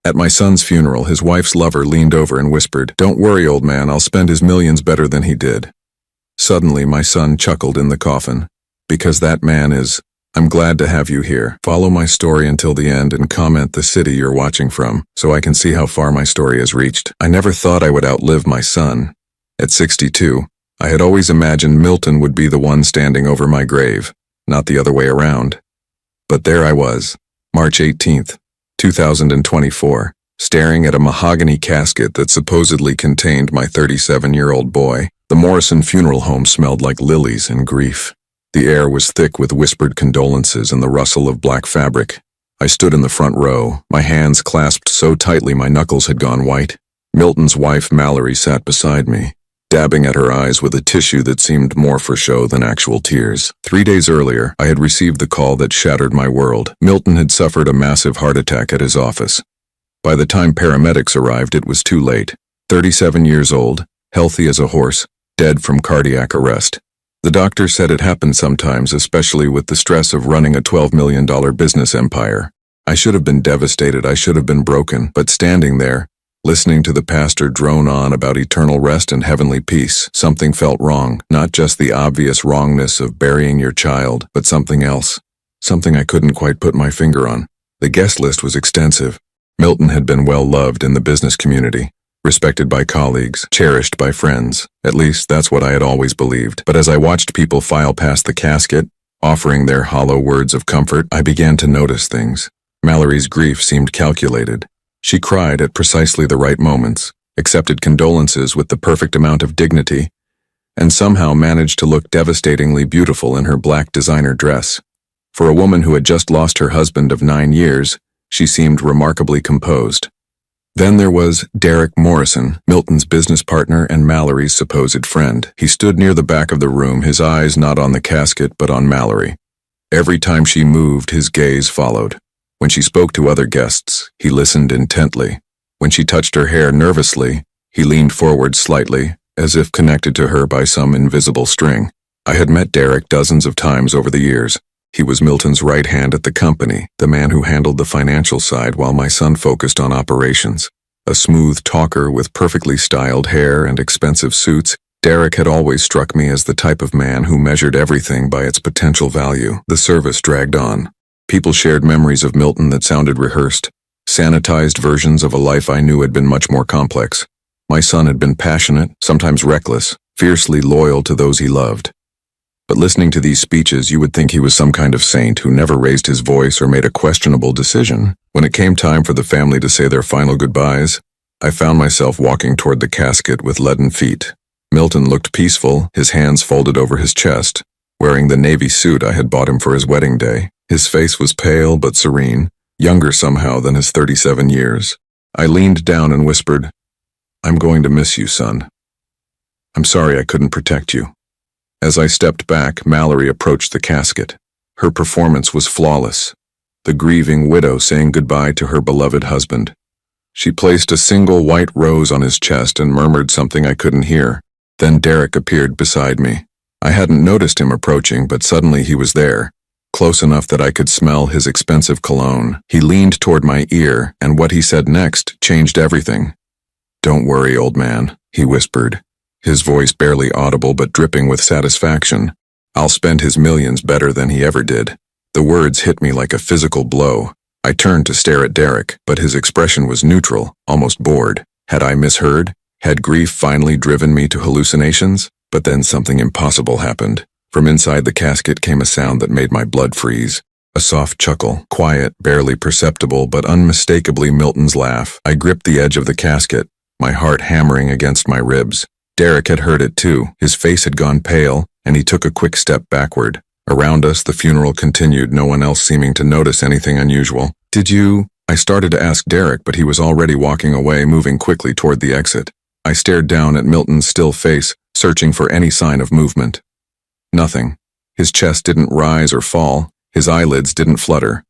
At my son's funeral, his wife's lover leaned over and whispered, "Don't worry, old man, I'll spend his millions better than he did." Suddenly, my son chuckled in the coffin. "Because that man is, I'm glad to have you here. Follow my story until the end and comment the city you're watching from, so I can see how far my story has reached." I never thought I would outlive my son. At 62, I had always imagined Milton would be the one standing over my grave, not the other way around. But there I was, March 18th, 2024, staring at a mahogany casket that supposedly contained my 37-year-old boy. The Morrison funeral home smelled like lilies and grief. The air was thick with whispered condolences and the rustle of black fabric. I stood in the front row, my hands clasped so tightly my knuckles had gone white. Milton's wife, Mallory, sat beside me, dabbing at her eyes with a tissue that seemed more for show than actual tears. 3 days earlier, I had received the call that shattered my world. Milton had suffered a massive heart attack at his office. By the time paramedics arrived, it was too late. 37 years old, healthy as a horse, dead from cardiac arrest. The doctor said it happened sometimes, especially with the stress of running a $12 million business empire. I should have been devastated, I should have been broken, but standing there, listening to the pastor drone on about eternal rest and heavenly peace, something felt wrong. Not just the obvious wrongness of burying your child, but something else. Something I couldn't quite put my finger on. The guest list was extensive. Milton had been well loved in the business community, respected by colleagues, cherished by friends. At least that's what I had always believed. But as I watched people file past the casket, offering their hollow words of comfort, I began to notice things. Mallory's grief seemed calculated. She cried at precisely the right moments, accepted condolences with the perfect amount of dignity, and somehow managed to look devastatingly beautiful in her black designer dress. For a woman who had just lost her husband of 9 years, she seemed remarkably composed. Then there was Derek Morrison, Milton's business partner and Mallory's supposed friend. He stood near the back of the room, his eyes not on the casket but on Mallory. Every time she moved, his gaze followed. When she spoke to other guests, he listened intently. When she touched her hair nervously, he leaned forward slightly, as if connected to her by some invisible string. I had met Derek dozens of times over the years. He was Milton's right hand at the company, the man who handled the financial side while my son focused on operations. A smooth talker with perfectly styled hair and expensive suits, Derek had always struck me as the type of man who measured everything by its potential value. The service dragged on. People shared memories of Milton that sounded rehearsed, sanitized versions of a life I knew had been much more complex. My son had been passionate, sometimes reckless, fiercely loyal to those he loved. But listening to these speeches, you would think he was some kind of saint who never raised his voice or made a questionable decision. When it came time for the family to say their final goodbyes, I found myself walking toward the casket with leaden feet. Milton looked peaceful, his hands folded over his chest, wearing the navy suit I had bought him for his wedding day. His face was pale but serene, younger somehow than his 37 years. I leaned down and whispered, "I'm going to miss you, son. I'm sorry I couldn't protect you." As I stepped back, Mallory approached the casket. Her performance was flawless, the grieving widow saying goodbye to her beloved husband. She placed a single white rose on his chest and murmured something I couldn't hear. Then Derek appeared beside me. I hadn't noticed him approaching, but suddenly he was there, close enough that I could smell his expensive cologne. He leaned toward my ear, and what he said next changed everything. "Don't worry, old man," he whispered, his voice barely audible but dripping with satisfaction. "I'll spend his millions better than he ever did." The words hit me like a physical blow. I turned to stare at Derek, but his expression was neutral, almost bored. Had I misheard? Had grief finally driven me to hallucinations? But then something impossible happened. From inside the casket came a sound that made my blood freeze. A soft chuckle, quiet, barely perceptible, but unmistakably Milton's laugh. I gripped the edge of the casket, my heart hammering against my ribs. Derek had heard it too. His face had gone pale, and he took a quick step backward. Around us, the funeral continued, no one else seeming to notice anything unusual. "Did you?" I started to ask Derek, but he was already walking away, moving quickly toward the exit. I stared down at Milton's still face, searching for any sign of movement. Nothing. His chest didn't rise or fall. His eyelids didn't flutter.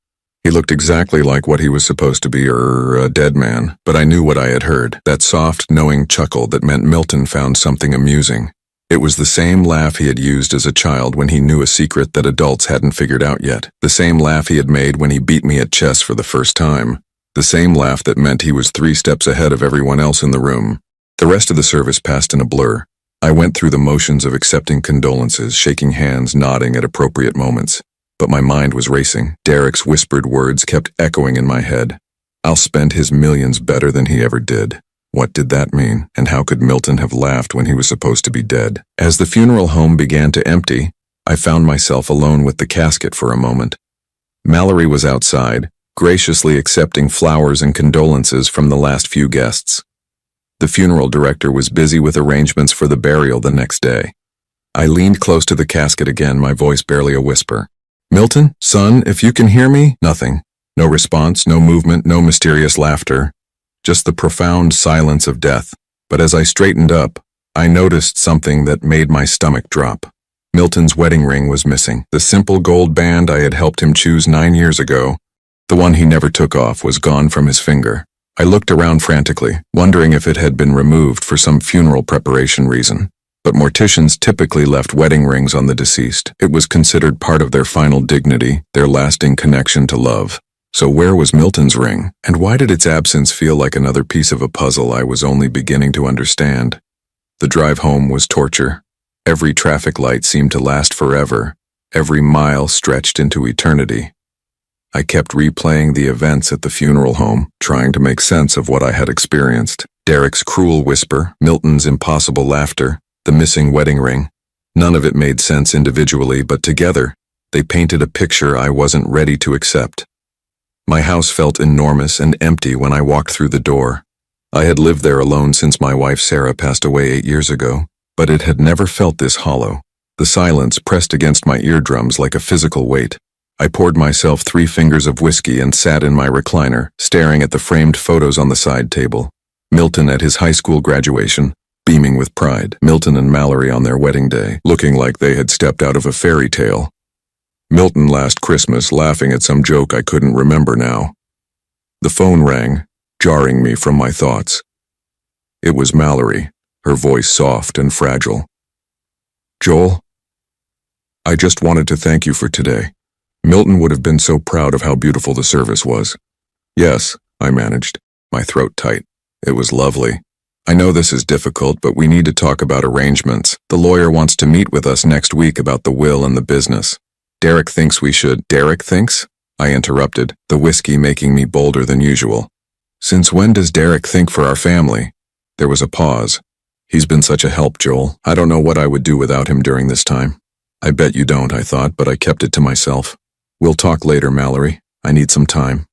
He looked exactly like what he was supposed to be, a dead man. But I knew what I had heard, that soft, knowing chuckle that meant Milton found something amusing. It was the same laugh he had used as a child when he knew a secret that adults hadn't figured out yet. The same laugh he had made when he beat me at chess for the first time. The same laugh that meant he was 3 steps ahead of everyone else in the room. The rest of the service passed in a blur. I went through the motions of accepting condolences, shaking hands, nodding at appropriate moments. But my mind was racing. Derek's whispered words kept echoing in my head. I'll spend his millions better than he ever did. What did that mean? And how could Milton have laughed when he was supposed to be dead? As the funeral home began to empty, I found myself alone with the casket for a moment. Mallory was outside, graciously accepting flowers and condolences from the last few guests. The funeral director was busy with arrangements for the burial the next day. I leaned close to the casket again, my voice barely a whisper. Milton, son, if you can hear me? Nothing. No response, no movement, no mysterious laughter. Just the profound silence of death. But as I straightened up, I noticed something that made my stomach drop. Milton's wedding ring was missing. The simple gold band I had helped him choose 9 years ago, the one he never took off, was gone from his finger. I looked around frantically, wondering if it had been removed for some funeral preparation reason. But morticians typically left wedding rings on the deceased. It was considered part of their final dignity, their lasting connection to love. So where was Milton's ring? And why did its absence feel like another piece of a puzzle I was only beginning to understand? The drive home was torture. Every traffic light seemed to last forever. Every mile stretched into eternity. I kept replaying the events at the funeral home, trying to make sense of what I had experienced. Derek's cruel whisper, Milton's impossible laughter, the missing wedding ring. None of it made sense individually, but together, they painted a picture I wasn't ready to accept. My house felt enormous and empty when I walked through the door. I had lived there alone since my wife Sarah passed away 8 years ago, but it had never felt this hollow. The silence pressed against my eardrums like a physical weight. I poured myself 3 fingers of whiskey and sat in my recliner, staring at the framed photos on the side table. Milton at his high school graduation, beaming with pride. Milton and Mallory on their wedding day, looking like they had stepped out of a fairy tale. Milton last Christmas, laughing at some joke I couldn't remember now. The phone rang, jarring me from my thoughts. It was Mallory, her voice soft and fragile. Joel, I just wanted to thank you for today. Milton would have been so proud of how beautiful the service was. Yes, I managed, my throat tight. It was lovely. I know this is difficult, but we need to talk about arrangements. The lawyer wants to meet with us next week about the will and the business. Derek thinks we should. Derek thinks? I interrupted, the whiskey making me bolder than usual. Since when does Derek think for our family? There was a pause. He's been such a help, Joel. I don't know what I would do without him during this time. I bet you don't, I thought, but I kept it to myself. We'll talk later, Mallory. I need some time.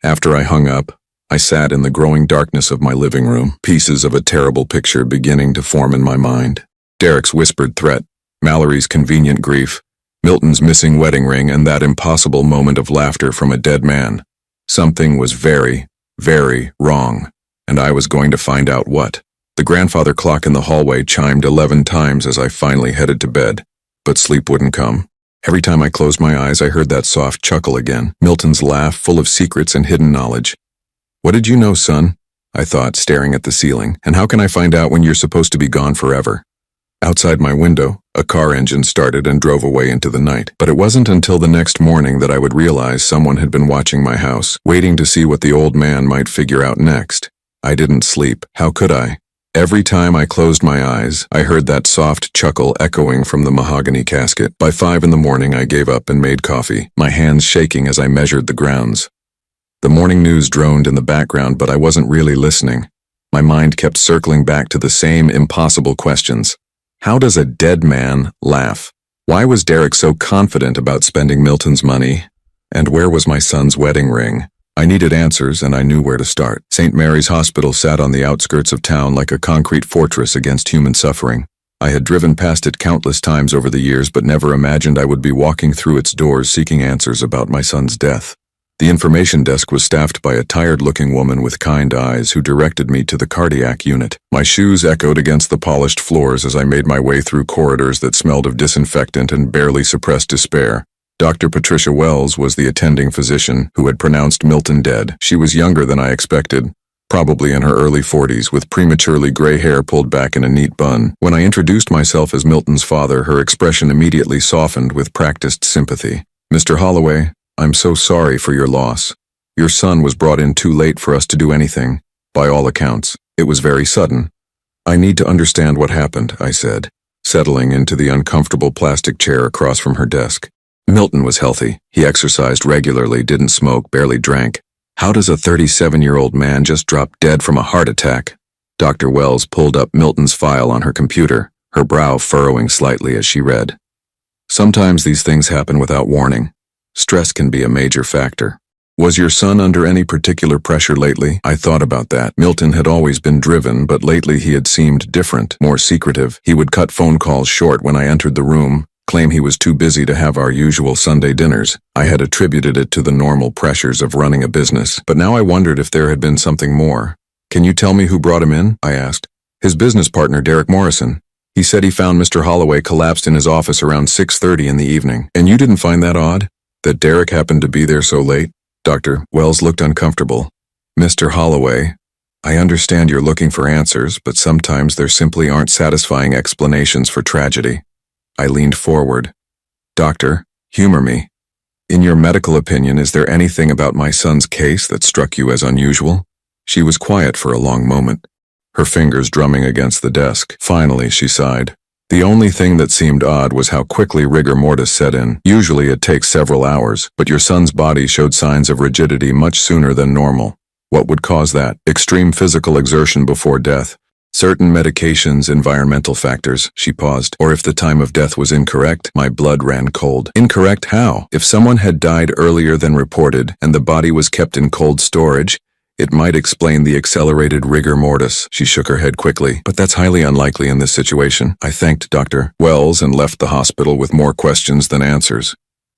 After I hung up, I sat in the growing darkness of my living room, pieces of a terrible picture beginning to form in my mind. Derek's whispered threat, Mallory's convenient grief, Milton's missing wedding ring, and that impossible moment of laughter from a dead man. Something was very, very wrong, and I was going to find out what. The grandfather clock in the hallway chimed 11 times as I finally headed to bed, but sleep wouldn't come. Every time I closed my eyes, I heard that soft chuckle again, Milton's laugh full of secrets and hidden knowledge. What did you know, son? I thought, staring at the ceiling. And how can I find out when you're supposed to be gone forever? Outside my window, a car engine started and drove away into the night. But it wasn't until the next morning that I would realize someone had been watching my house, waiting to see what the old man might figure out next. I didn't sleep. How could I? Every time I closed my eyes, I heard that soft chuckle echoing from the mahogany casket. By 5 in the morning, I gave up and made coffee, my hands shaking as I measured the grounds. The morning news droned in the background, but I wasn't really listening. My mind kept circling back to the same impossible questions. How does a dead man laugh? Why was Derek so confident about spending Milton's money? And where was my son's wedding ring? I needed answers, and I knew where to start. St. Mary's Hospital sat on the outskirts of town like a concrete fortress against human suffering. I had driven past it countless times over the years, but never imagined I would be walking through its doors seeking answers about my son's death. The information desk was staffed by a tired-looking woman with kind eyes who directed me to the cardiac unit. My shoes echoed against the polished floors as I made my way through corridors that smelled of disinfectant and barely suppressed despair. Dr. Patricia Wells was the attending physician who had pronounced Milton dead. She was younger than I expected, probably in her early 40s, with prematurely gray hair pulled back in a neat bun. When I introduced myself as Milton's father, her expression immediately softened with practiced sympathy. Mr. Holloway, I'm so sorry for your loss. Your son was brought in too late for us to do anything. By all accounts, it was very sudden. I need to understand what happened, I said, settling into the uncomfortable plastic chair across from her desk. Milton was healthy. He exercised regularly, didn't smoke, barely drank. How does a 37-year-old man just drop dead from a heart attack? Dr. Wells pulled up Milton's file on her computer, her brow furrowing slightly as she read. Sometimes these things happen without warning. Stress can be a major factor. Was your son under any particular pressure lately? I thought about that. Milton had always been driven, but lately he had seemed different, more secretive. He would cut phone calls short when I entered the room, claim he was too busy to have our usual Sunday dinners. I had attributed it to the normal pressures of running a business, but now I wondered if there had been something more. Can you tell me who brought him in? I asked. His business partner, Derek Morrison. He said he found Mr. Holloway collapsed in his office around 6:30 in the evening. And you didn't find that odd? That Derek happened to be there so late? Dr. Wells looked uncomfortable. Mr. Holloway, I understand you're looking for answers, but sometimes there simply aren't satisfying explanations for tragedy. I leaned forward. Doctor, humor me. In your medical opinion, is there anything about my son's case that struck you as unusual? She was quiet for a long moment, her fingers drumming against the desk. Finally, she sighed. The only thing that seemed odd was how quickly rigor mortis set in. Usually it takes several hours, but your son's body showed signs of rigidity much sooner than normal. What would cause that? Extreme physical exertion before death. Certain medications, environmental factors. She paused. Or if the time of death was incorrect, my blood ran cold. Incorrect how? If someone had died earlier than reported and the body was kept in cold storage, it might explain the accelerated rigor mortis. She shook her head quickly, but that's highly unlikely in this situation. I thanked Dr. Wells and left the hospital with more questions than answers.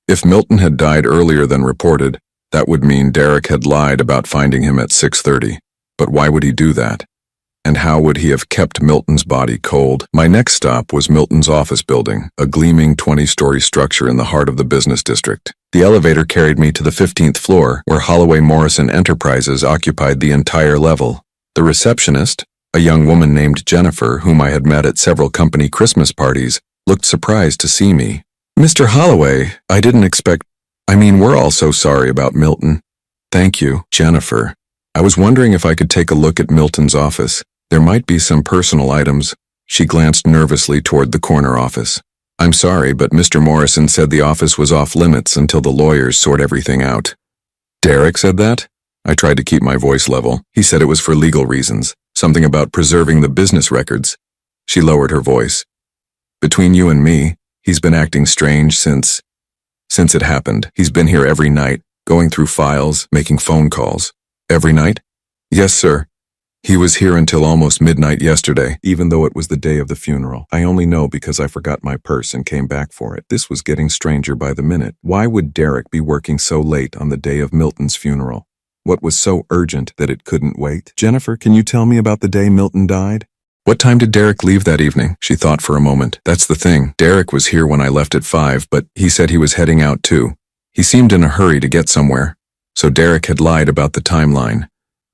If Milton had died earlier than reported, that would mean Derek had lied about finding him at 6:30. But why would he do that? And how would he have kept Milton's body cold? My next stop was Milton's office building, a gleaming 20-story structure in the heart of the business district. The elevator carried me to the 15th floor, where Holloway Morrison Enterprises occupied the entire level. The receptionist, a young woman named Jennifer, whom I had met at several company Christmas parties, looked surprised to see me. Mr. Holloway, I didn't expect... we're all so sorry about Milton. Thank you, Jennifer. I was wondering if I could take a look at Milton's office. There might be some personal items. She glanced nervously toward the corner office. I'm sorry, but Mr. Morrison said the office was off limits until the lawyers sort everything out. Derek said that? I tried to keep my voice level. He said it was for legal reasons, something about preserving the business records. She lowered her voice. Between you and me, he's been acting strange since it happened. He's been here every night, going through files, making phone calls. Every night? Yes, sir. He was here until almost midnight yesterday, even though it was the day of the funeral. I only know because I forgot my purse and came back for it. This was getting stranger by the minute. Why would Derek be working so late on the day of Milton's funeral? What was so urgent that it couldn't wait? Jennifer, can you tell me about the day Milton died? What time did Derek leave that evening? She thought for a moment. That's the thing. Derek was here when I left at 5, but he said he was heading out too. He seemed in a hurry to get somewhere. So Derek had lied about the timeline.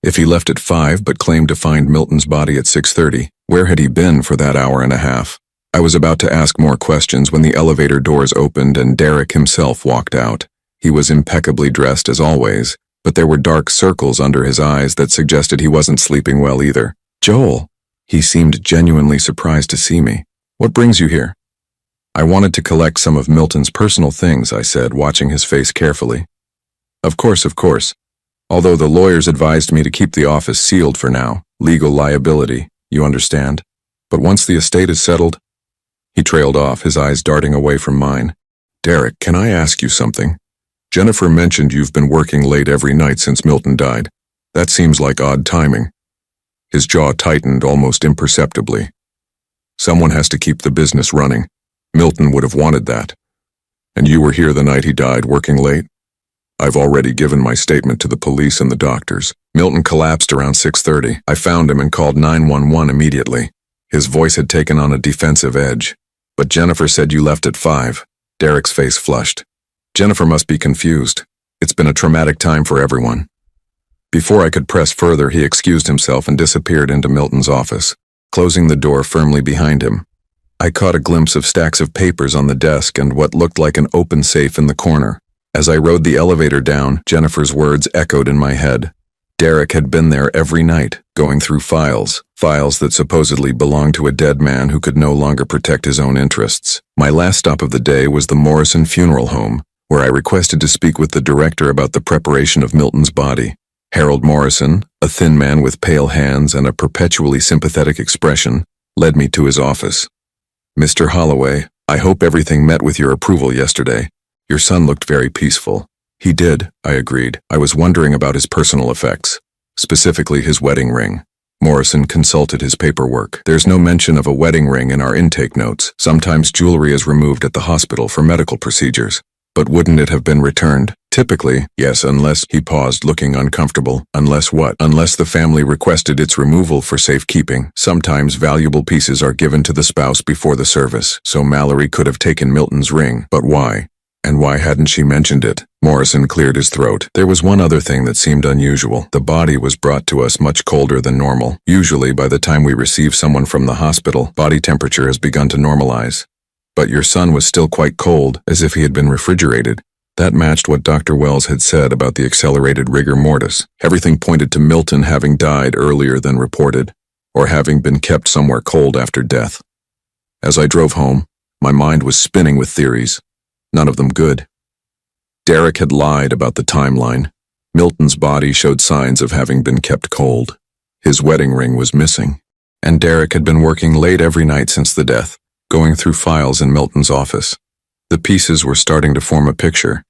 If he left at 5 but claimed to find Milton's body at 6:30, where had he been for that hour and a half? I was about to ask more questions when the elevator doors opened and Derek himself walked out. He was impeccably dressed as always, but there were dark circles under his eyes that suggested he wasn't sleeping well either. Joel. He seemed genuinely surprised to see me. What brings you here? I wanted to collect some of Milton's personal things, I said, watching his face carefully. Of course. Although the lawyers advised me to keep the office sealed for now, legal liability, you understand. But once the estate is settled... He trailed off, his eyes darting away from mine. Derek, can I ask you something? Jennifer mentioned you've been working late every night since Milton died. That seems like odd timing. His jaw tightened almost imperceptibly. Someone has to keep the business running. Milton would have wanted that. And you were here the night he died, working late? I've already given my statement to the police and the doctors. Milton collapsed around 6:30. I found him and called 911 immediately. His voice had taken on a defensive edge. But Jennifer said you left at 5. Derek's face flushed. Jennifer must be confused. It's been a traumatic time for everyone. Before I could press further, he excused himself and disappeared into Milton's office, closing the door firmly behind him. I caught a glimpse of stacks of papers on the desk and what looked like an open safe in the corner. As I rode the elevator down, Jennifer's words echoed in my head. Derek had been there every night, going through files that supposedly belonged to a dead man who could no longer protect his own interests. My last stop of the day was the Morrison Funeral Home, where I requested to speak with the director about the preparation of Milton's body. Harold Morrison, a thin man with pale hands and a perpetually sympathetic expression, led me to his office. "Mr. Holloway, I hope everything met with your approval yesterday. Your son looked very peaceful." "He did," I agreed. I was wondering about his personal effects, specifically his wedding ring. Morrison consulted his paperwork. "There's no mention of a wedding ring in our intake notes. Sometimes jewelry is removed at the hospital for medical procedures. But wouldn't it have been returned?" "Typically, yes, unless—" He paused, looking uncomfortable. "Unless what?" "Unless the family requested its removal for safekeeping. Sometimes valuable pieces are given to the spouse before the service, so Mallory could have taken Milton's ring. But why? And why hadn't she mentioned it?" Morrison cleared his throat. "There was one other thing that seemed unusual. The body was brought to us much colder than normal. Usually, by the time we receive someone from the hospital, body temperature has begun to normalize. But your son was still quite cold, as if he had been refrigerated." That matched what Dr. Wells had said about the accelerated rigor mortis. Everything pointed to Milton having died earlier than reported, or having been kept somewhere cold after death. As I drove home, my mind was spinning with theories. None of them good. Derek had lied about the timeline. Milton's body showed signs of having been kept cold. His wedding ring was missing. And Derek had been working late every night since the death, going through files in Milton's office. The pieces were starting to form a picture,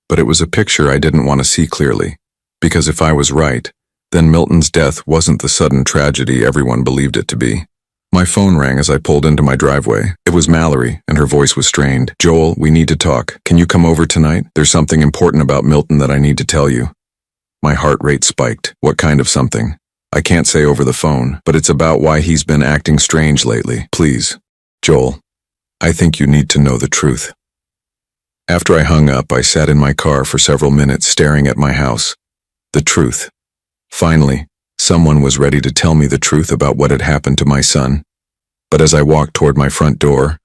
but it was a picture I didn't want to see clearly, because if I was right, then Milton's death wasn't the sudden tragedy everyone believed it to be. My phone rang as I pulled into my driveway. It was Mallory, and her voice was strained. "Joel, we need to talk. Can you come over tonight? There's something important about Milton that I need to tell you." My heart rate spiked. "What kind of something?" "I can't say over the phone, but it's about why he's been acting strange lately. Please. Joel, I think you need to know the truth." After I hung up, I sat in my car for several minutes staring at my house. The truth. Finally, someone was ready to tell me the truth about what had happened to my son. But as I walked toward my front door,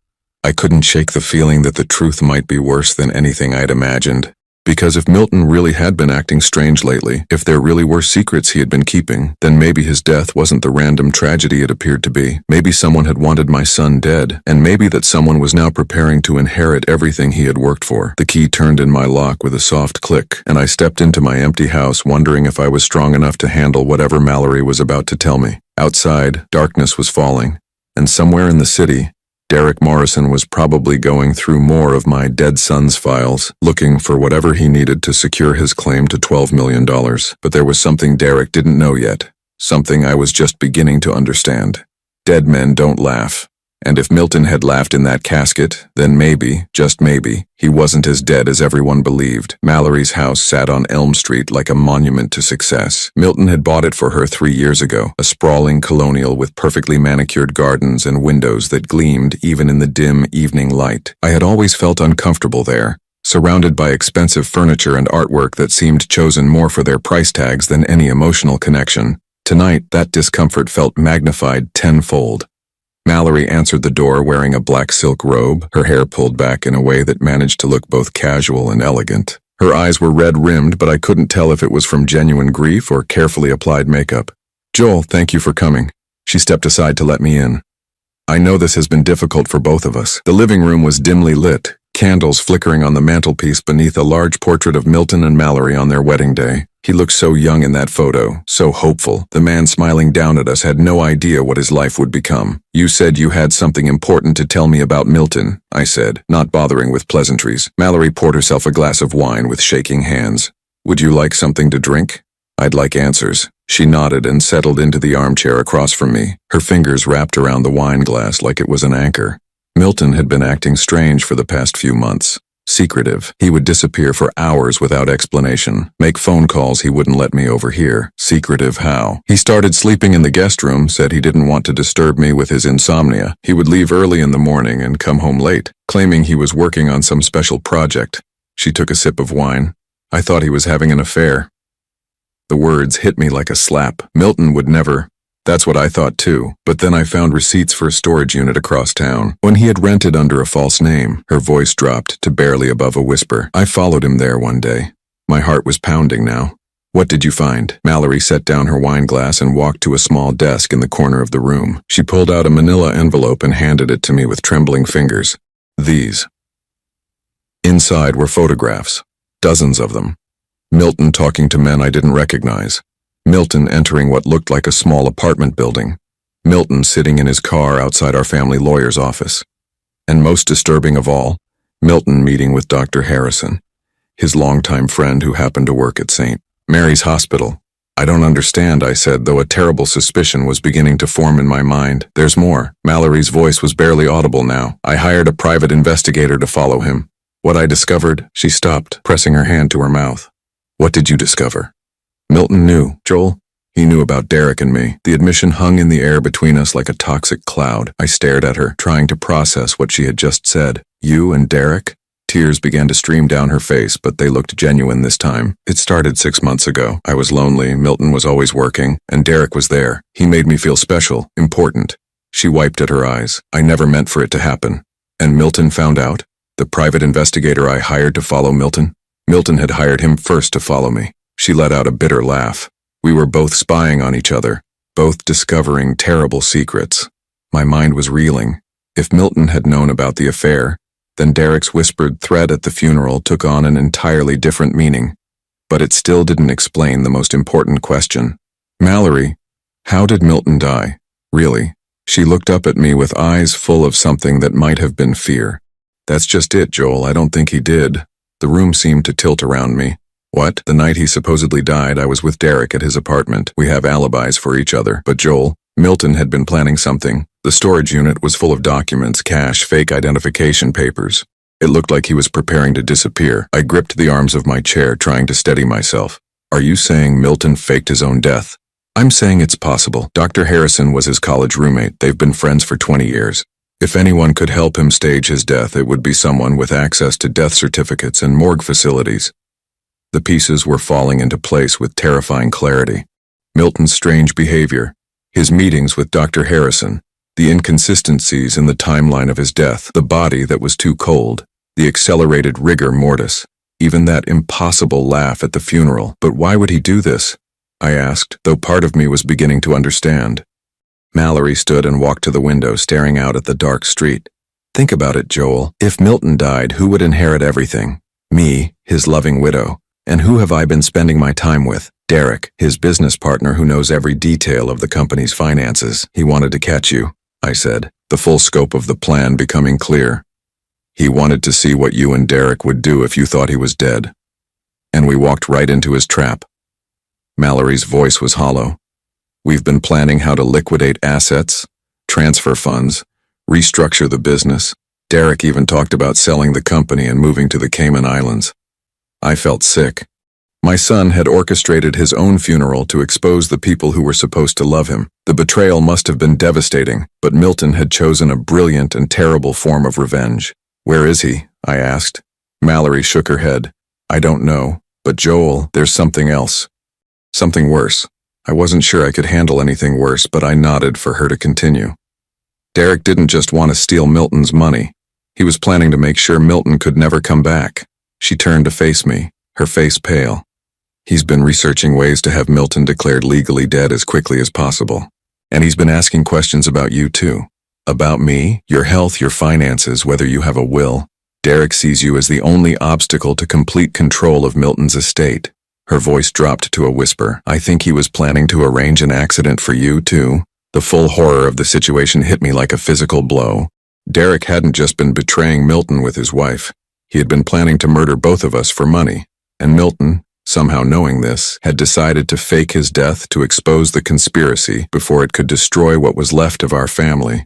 I couldn't shake the feeling that the truth might be worse than anything I'd imagined. Because if Milton really had been acting strange lately, if there really were secrets he had been keeping, then maybe his death wasn't the random tragedy it appeared to be. Maybe someone had wanted my son dead, and maybe that someone was now preparing to inherit everything he had worked for. The key turned in my lock with a soft click, and I stepped into my empty house wondering if I was strong enough to handle whatever Mallory was about to tell me. Outside, darkness was falling, and somewhere in the city, Derek Morrison was probably going through more of my dead son's files, looking for whatever he needed to secure his claim to $12 million. But there was something Derek didn't know yet, something I was just beginning to understand. Dead men don't laugh. And if Milton had laughed in that casket, then maybe, just maybe, he wasn't as dead as everyone believed. Mallory's house sat on Elm Street like a monument to success. Milton had bought it for her 3 years ago, a sprawling colonial with perfectly manicured gardens and windows that gleamed even in the dim evening light. I had always felt uncomfortable there, surrounded by expensive furniture and artwork that seemed chosen more for their price tags than any emotional connection. Tonight, that discomfort felt magnified tenfold. Mallory answered the door wearing a black silk robe, her hair pulled back in a way that managed to look both casual and elegant. Her eyes were red-rimmed, but I couldn't tell if it was from genuine grief or carefully applied makeup. "Joel, thank you for coming." She stepped aside to let me in. "I know this has been difficult for both of us." The living room was dimly lit, candles flickering on the mantelpiece beneath a large portrait of Milton and Mallory on their wedding day. He looked so young in that photo, so hopeful. The man smiling down at us had no idea what his life would become. "You said you had something important to tell me about Milton," I said, not bothering with pleasantries. Mallory poured herself a glass of wine with shaking hands. "Would you like something to drink?" "I'd like answers." She nodded and settled into the armchair across from me, her fingers wrapped around the wine glass like it was an anchor. Milton had been acting strange for the past few months. Secretive. He would disappear for hours without explanation, make phone calls he wouldn't let me overhear. Secretive how? He started sleeping in the guest room, said he didn't want to disturb me with his insomnia. He would leave early in the morning and come home late, claiming he was working on some special project. She took a sip of wine. "I thought he was having an affair." The words hit me like a slap. Milton would never. That's what I thought too, but then I found receipts for a storage unit across town. When he had rented under a false name, her voice dropped to barely above a whisper. I followed him there one day. My heart was pounding now. What did you find? Mallory set down her wine glass and walked to a small desk in the corner of the room. She pulled out a manila envelope and handed it to me with trembling fingers. These. Inside were photographs. Dozens of them. Milton talking to men I didn't recognize. Milton entering what looked like a small apartment building. Milton sitting in his car outside our family lawyer's office. And most disturbing of all, Milton meeting with Dr. Harrison, his longtime friend who happened to work at St. Mary's Hospital. I don't understand, I said, though a terrible suspicion was beginning to form in my mind. There's more. Mallory's voice was barely audible now. I hired a private investigator to follow him. What I discovered, she stopped, pressing her hand to her mouth. What did you discover? Milton knew. Joel? He knew about Derek and me. The admission hung in the air between us like a toxic cloud. I stared at her, trying to process what she had just said. You and Derek? Tears began to stream down her face, but they looked genuine this time. It started 6 months ago. I was lonely, Milton was always working, and Derek was there. He made me feel special, important. She wiped at her eyes. I never meant for it to happen. And Milton found out? The private investigator I hired to follow Milton? Milton had hired him first to follow me. She let out a bitter laugh. We were both spying on each other, both discovering terrible secrets. My mind was reeling. If Milton had known about the affair, then Derek's whispered threat at the funeral took on an entirely different meaning. But it still didn't explain the most important question. Mallory, how did Milton die? Really? She looked up at me with eyes full of something that might have been fear. That's just it, Joel. I don't think he did. The room seemed to tilt around me. What? The night he supposedly died, I was with Derek at his apartment. We have alibis for each other. But Joel, Milton had been planning something. The storage unit was full of documents, cash, fake identification papers. It looked like he was preparing to disappear. I gripped the arms of my chair, trying to steady myself. Are you saying Milton faked his own death? I'm saying it's possible. Dr. Harrison was his college roommate. They've been friends for 20 years. If anyone could help him stage his death, it would be someone with access to death certificates and morgue facilities. The pieces were falling into place with terrifying clarity. Milton's strange behavior, his meetings with Dr. Harrison, the inconsistencies in the timeline of his death, the body that was too cold, the accelerated rigor mortis, even that impossible laugh at the funeral. But why would he do this? I asked, though part of me was beginning to understand. Mallory stood and walked to the window, staring out at the dark street. Think about it, Joel. If Milton died, who would inherit everything? Me, his loving widow. And who have I been spending my time with? Derek, his business partner who knows every detail of the company's finances. He wanted to catch you, I said, the full scope of the plan becoming clear. He wanted to see what you and Derek would do if you thought he was dead. And we walked right into his trap. Mallory's voice was hollow. We've been planning how to liquidate assets, transfer funds, restructure the business. Derek even talked about selling the company and moving to the Cayman Islands. I felt sick. My son had orchestrated his own funeral to expose the people who were supposed to love him. The betrayal must have been devastating, but Milton had chosen a brilliant and terrible form of revenge. Where is he? I asked. Mallory shook her head. I don't know, but Joel, there's something else. Something worse. I wasn't sure I could handle anything worse, but I nodded for her to continue. Derek didn't just want to steal Milton's money. He was planning to make sure Milton could never come back. She turned to face me, her face pale. He's been researching ways to have Milton declared legally dead as quickly as possible. And he's been asking questions about you too. About me, your health, your finances, whether you have a will. Derek sees you as the only obstacle to complete control of Milton's estate. Her voice dropped to a whisper. I think he was planning to arrange an accident for you too. The full horror of the situation hit me like a physical blow. Derek hadn't just been betraying Milton with his wife. He had been planning to murder both of us for money. And Milton, somehow knowing this, had decided to fake his death to expose the conspiracy before it could destroy what was left of our family.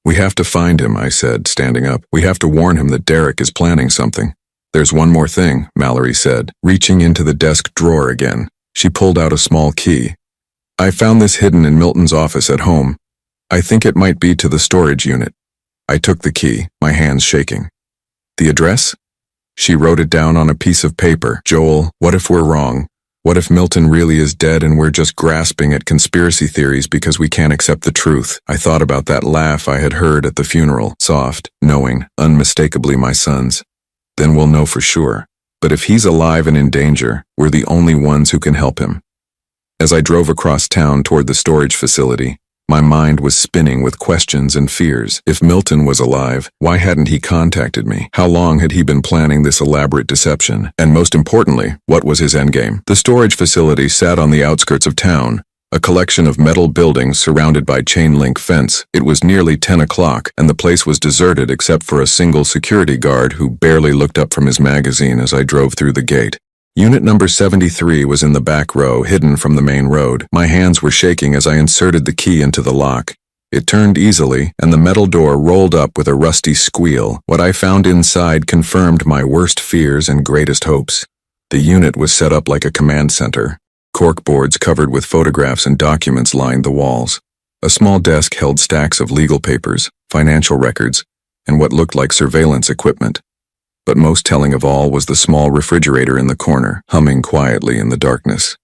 We have to find him, I said, standing up. We have to warn him that Derek is planning something. There's one more thing, Mallory said, reaching into the desk drawer again. She pulled out a small key. I found this hidden in Milton's office at home. I think it might be to the storage unit. I took the key, my hands shaking. The address? She wrote it down on a piece of paper. Joel, what if we're wrong? What if Milton really is dead and we're just grasping at conspiracy theories because we can't accept the truth? I thought about that laugh I had heard at the funeral, soft, knowing, unmistakably my son's. Then we'll know for sure. But if he's alive and in danger, we're the only ones who can help him. As I drove across town toward the storage facility, my mind was spinning with questions and fears. If Milton was alive, why hadn't he contacted me? How long had he been planning this elaborate deception? And most importantly, what was his endgame? The storage facility sat on the outskirts of town, a collection of metal buildings surrounded by chain-link fence. It was nearly 10 o'clock, and the place was deserted except for a single security guard who barely looked up from his magazine as I drove through the gate. Unit number 73 was in the back row, hidden from the main road. My hands were shaking as I inserted the key into the lock. It turned easily, and the metal door rolled up with a rusty squeal. What I found inside confirmed my worst fears and greatest hopes. The unit was set up like a command center. Corkboards covered with photographs and documents lined the walls. A small desk held stacks of legal papers, financial records, and what looked like surveillance equipment. But most telling of all was the small refrigerator in the corner, humming quietly in the darkness.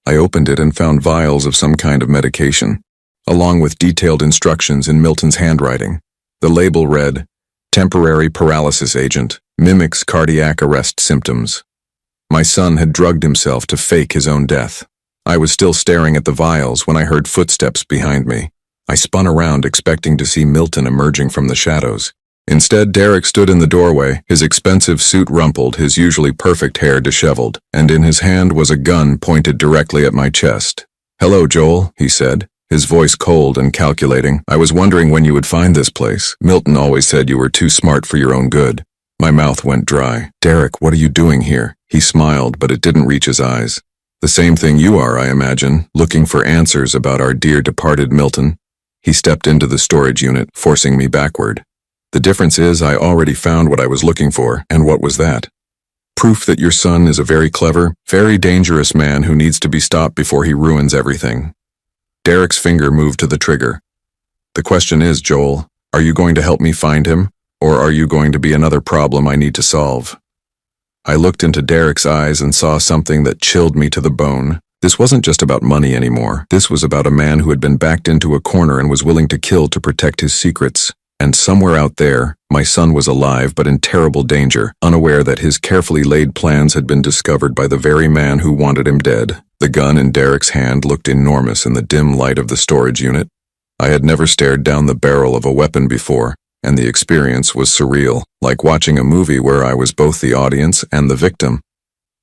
I opened it and found vials of some kind of medication, along with detailed instructions in Milton's handwriting. The label read, "Temporary paralysis agent, mimics cardiac arrest symptoms." My son had drugged himself to fake his own death. I was still staring at the vials when I heard footsteps behind me. I spun around expecting to see Milton emerging from the shadows. Instead, Derek stood in the doorway, his expensive suit rumpled, his usually perfect hair disheveled, and in his hand was a gun pointed directly at my chest. "Hello, Joel," he said, his voice cold and calculating. "I was wondering when you would find this place. Milton always said you were too smart for your own good." My mouth went dry. "Derek, what are you doing here?" He smiled, but it didn't reach his eyes. "The same thing you are, I imagine, looking for answers about our dear departed Milton." He stepped into the storage unit, forcing me backward. "The difference is I already found what I was looking for, and what was that? Proof that your son is a very clever, very dangerous man who needs to be stopped before he ruins everything." Derek's finger moved to the trigger. "The question is, Joel, are you going to help me find him, or are you going to be another problem I need to solve?" I looked into Derek's eyes and saw something that chilled me to the bone. This wasn't just about money anymore. This was about a man who had been backed into a corner and was willing to kill to protect his secrets. And somewhere out there, my son was alive but in terrible danger, unaware that his carefully laid plans had been discovered by the very man who wanted him dead. The gun in Derek's hand looked enormous in the dim light of the storage unit. I had never stared down the barrel of a weapon before, and the experience was surreal, like watching a movie where I was both the audience and the victim.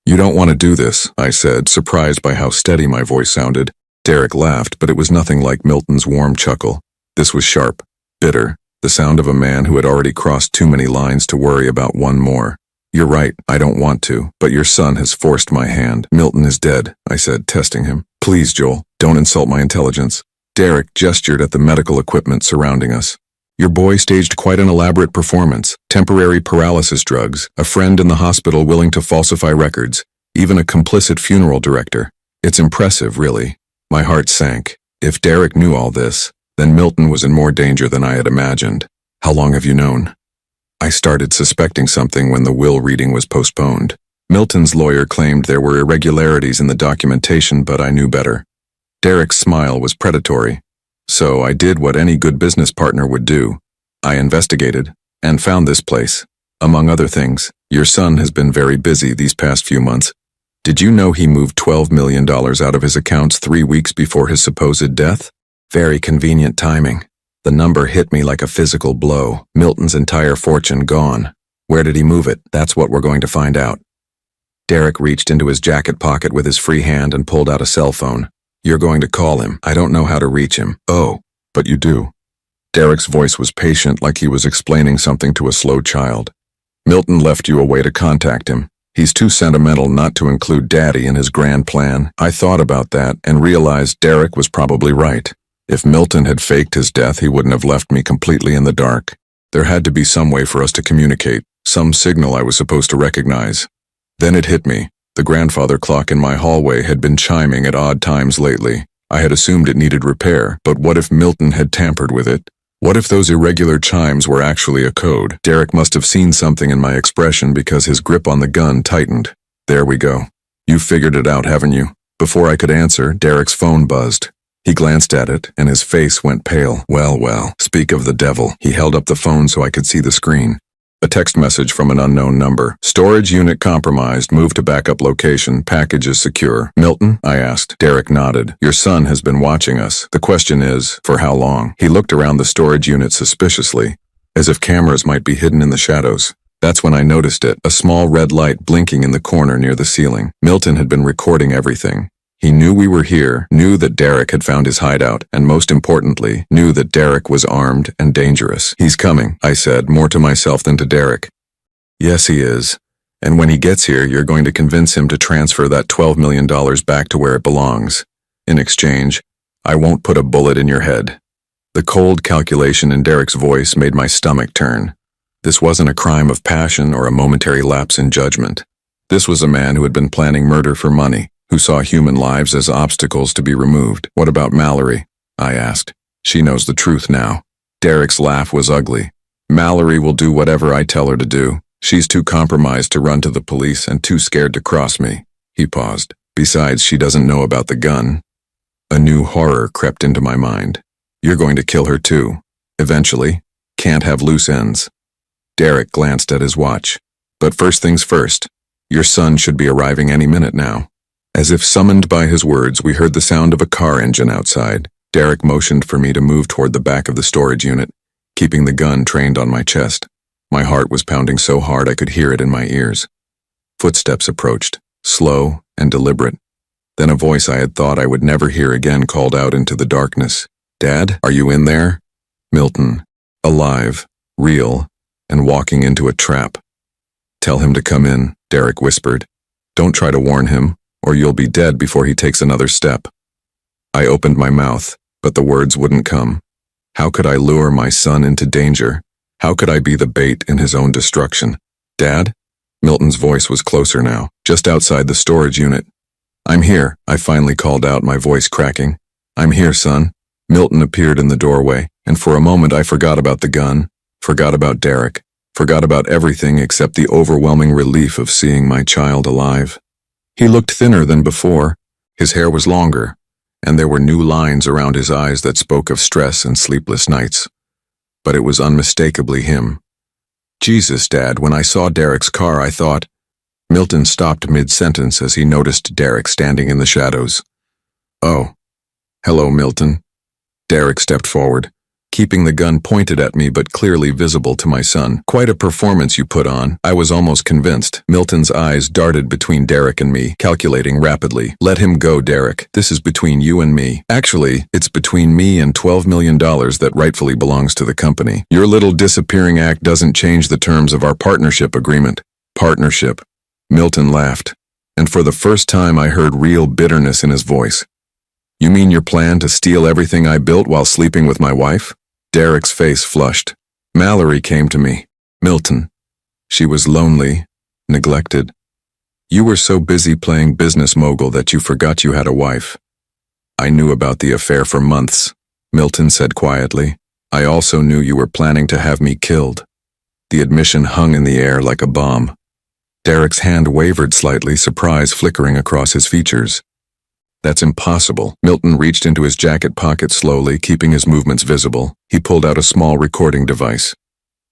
"You don't want to do this," I said, surprised by how steady my voice sounded. Derek laughed, but it was nothing like Milton's warm chuckle. This was sharp, bitter, the sound of a man who had already crossed too many lines to worry about one more. "You're right, I don't want to, but your son has forced my hand. Milton is dead," I said, testing him. "Please, Joel, don't insult my intelligence." Derek gestured at the medical equipment surrounding us. "Your boy staged quite an elaborate performance. Temporary paralysis drugs, a friend in the hospital willing to falsify records, even a complicit funeral director. It's impressive, really." My heart sank. If Derek knew all this, then Milton was in more danger than I had imagined. "How long have you known?" I started suspecting something when the will reading was postponed. Milton's lawyer claimed there were irregularities in the documentation, but I knew better. Derek's smile was predatory. So I did what any good business partner would do. I investigated and found this place. Among other things, your son has been very busy these past few months. Did you know he moved $12 million out of his accounts 3 weeks before his supposed death? Very convenient timing. The number hit me like a physical blow. Milton's entire fortune gone. Where did he move it? That's what we're going to find out. Derek reached into his jacket pocket with his free hand and pulled out a cell phone. "You're going to call him. I don't know how to reach him." "Oh, but you do." Derek's voice was patient, like he was explaining something to a slow child. "Milton left you a way to contact him. He's too sentimental not to include Daddy in his grand plan." I thought about that and realized Derek was probably right. If Milton had faked his death, he wouldn't have left me completely in the dark. There had to be some way for us to communicate, some signal I was supposed to recognize. Then it hit me. The grandfather clock in my hallway had been chiming at odd times lately. I had assumed it needed repair, but what if Milton had tampered with it? What if those irregular chimes were actually a code? Derek must have seen something in my expression because his grip on the gun tightened. "There we go. You figured it out, haven't you? Before I could answer, Derek's phone buzzed. He glanced at it, and his face went pale. Well, speak of the devil. He held up the phone so I could see the screen. A text message from an unknown number. Storage unit compromised. Move to backup location. Package is secure. Milton? I asked. Derek nodded. Your son has been watching us. The question is, for how long? He looked around the storage unit suspiciously, as if cameras might be hidden in the shadows. That's when I noticed it, a small red light blinking in the corner near the ceiling. Milton had been recording everything. He knew we were here, knew that Derek had found his hideout, and most importantly, knew that Derek was armed and dangerous. He's coming, I said, more to myself than to Derek. Yes, he is. And when he gets here, you're going to convince him to transfer that $12 million back to where it belongs. In exchange, I won't put a bullet in your head. The cold calculation in Derek's voice made my stomach turn. This wasn't a crime of passion or a momentary lapse in judgment. This was a man who had been planning murder for money, who saw human lives as obstacles to be removed. What about Mallory? I asked. She knows the truth now. Derek's laugh was ugly. Mallory will do whatever I tell her to do. She's too compromised to run to the police and too scared to cross me. He paused. Besides, she doesn't know about the gun. A new horror crept into my mind. You're going to kill her too. Eventually. Can't have loose ends. Derek glanced at his watch. But first things first. Your son should be arriving any minute now. As if summoned by his words, we heard the sound of a car engine outside. Derek motioned for me to move toward the back of the storage unit, keeping the gun trained on my chest. My heart was pounding so hard I could hear it in my ears. Footsteps approached, slow and deliberate. Then a voice I had thought I would never hear again called out into the darkness. Dad, are you in there? Milton, alive, real, and walking into a trap. Tell him to come in, Derek whispered. Don't try to warn him, or you'll be dead before he takes another step. I opened my mouth, but the words wouldn't come. How could I lure my son into danger? How could I be the bait in his own destruction? Dad? Milton's voice was closer now, just outside the storage unit. I'm here, I finally called out, my voice cracking. I'm here, son. Milton appeared in the doorway, and for a moment I forgot about the gun, forgot about Derek, forgot about everything except the overwhelming relief of seeing my child alive. He looked thinner than before. His hair was longer, and there were new lines around his eyes that spoke of stress and sleepless nights. But it was unmistakably him. Jesus, Dad, when I saw Derek's car, I thought... Milton stopped mid-sentence as he noticed Derek standing in the shadows. Oh. Hello, Milton. Derek stepped forward, keeping the gun pointed at me but clearly visible to my son. Quite a performance you put on. I was almost convinced. Milton's eyes darted between Derek and me, calculating rapidly. Let him go, Derek. This is between you and me. Actually, it's between me and $12 million that rightfully belongs to the company. Your little disappearing act doesn't change the terms of our partnership agreement. Partnership. Milton laughed, and for the first time I heard real bitterness in his voice. You mean your plan to steal everything I built while sleeping with my wife? Derek's face flushed. Mallory came to me. Milton. She was lonely, neglected. You were so busy playing business mogul that you forgot you had a wife. I knew about the affair for months, Milton said quietly. I also knew you were planning to have me killed. The admission hung in the air like a bomb. Derek's hand wavered slightly, surprise flickering across his features. That's impossible. Milton reached into his jacket pocket slowly, keeping his movements visible. He pulled out a small recording device.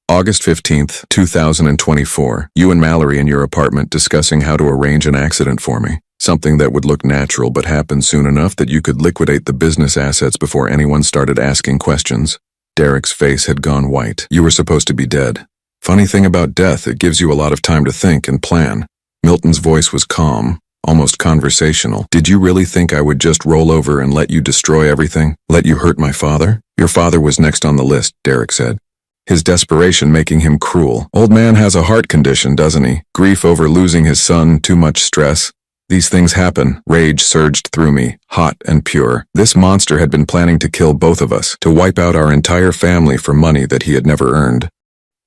August 15th, 2024. You and Mallory in your apartment discussing how to arrange an accident for me. Something that would look natural but happen soon enough that you could liquidate the business assets before anyone started asking questions. Derek's face had gone white. You were supposed to be dead. Funny thing about death, it gives you a lot of time to think and plan. Milton's voice was calm, almost conversational. Did you really think I would just roll over and let you destroy everything? Let you hurt my father? Your father was next on the list, Derek said. His desperation making him cruel. Old man has a heart condition, doesn't he? Grief over losing his son, too much stress. These things happen. Rage surged through me, hot and pure. This monster had been planning to kill both of us, to wipe out our entire family for money that he had never earned.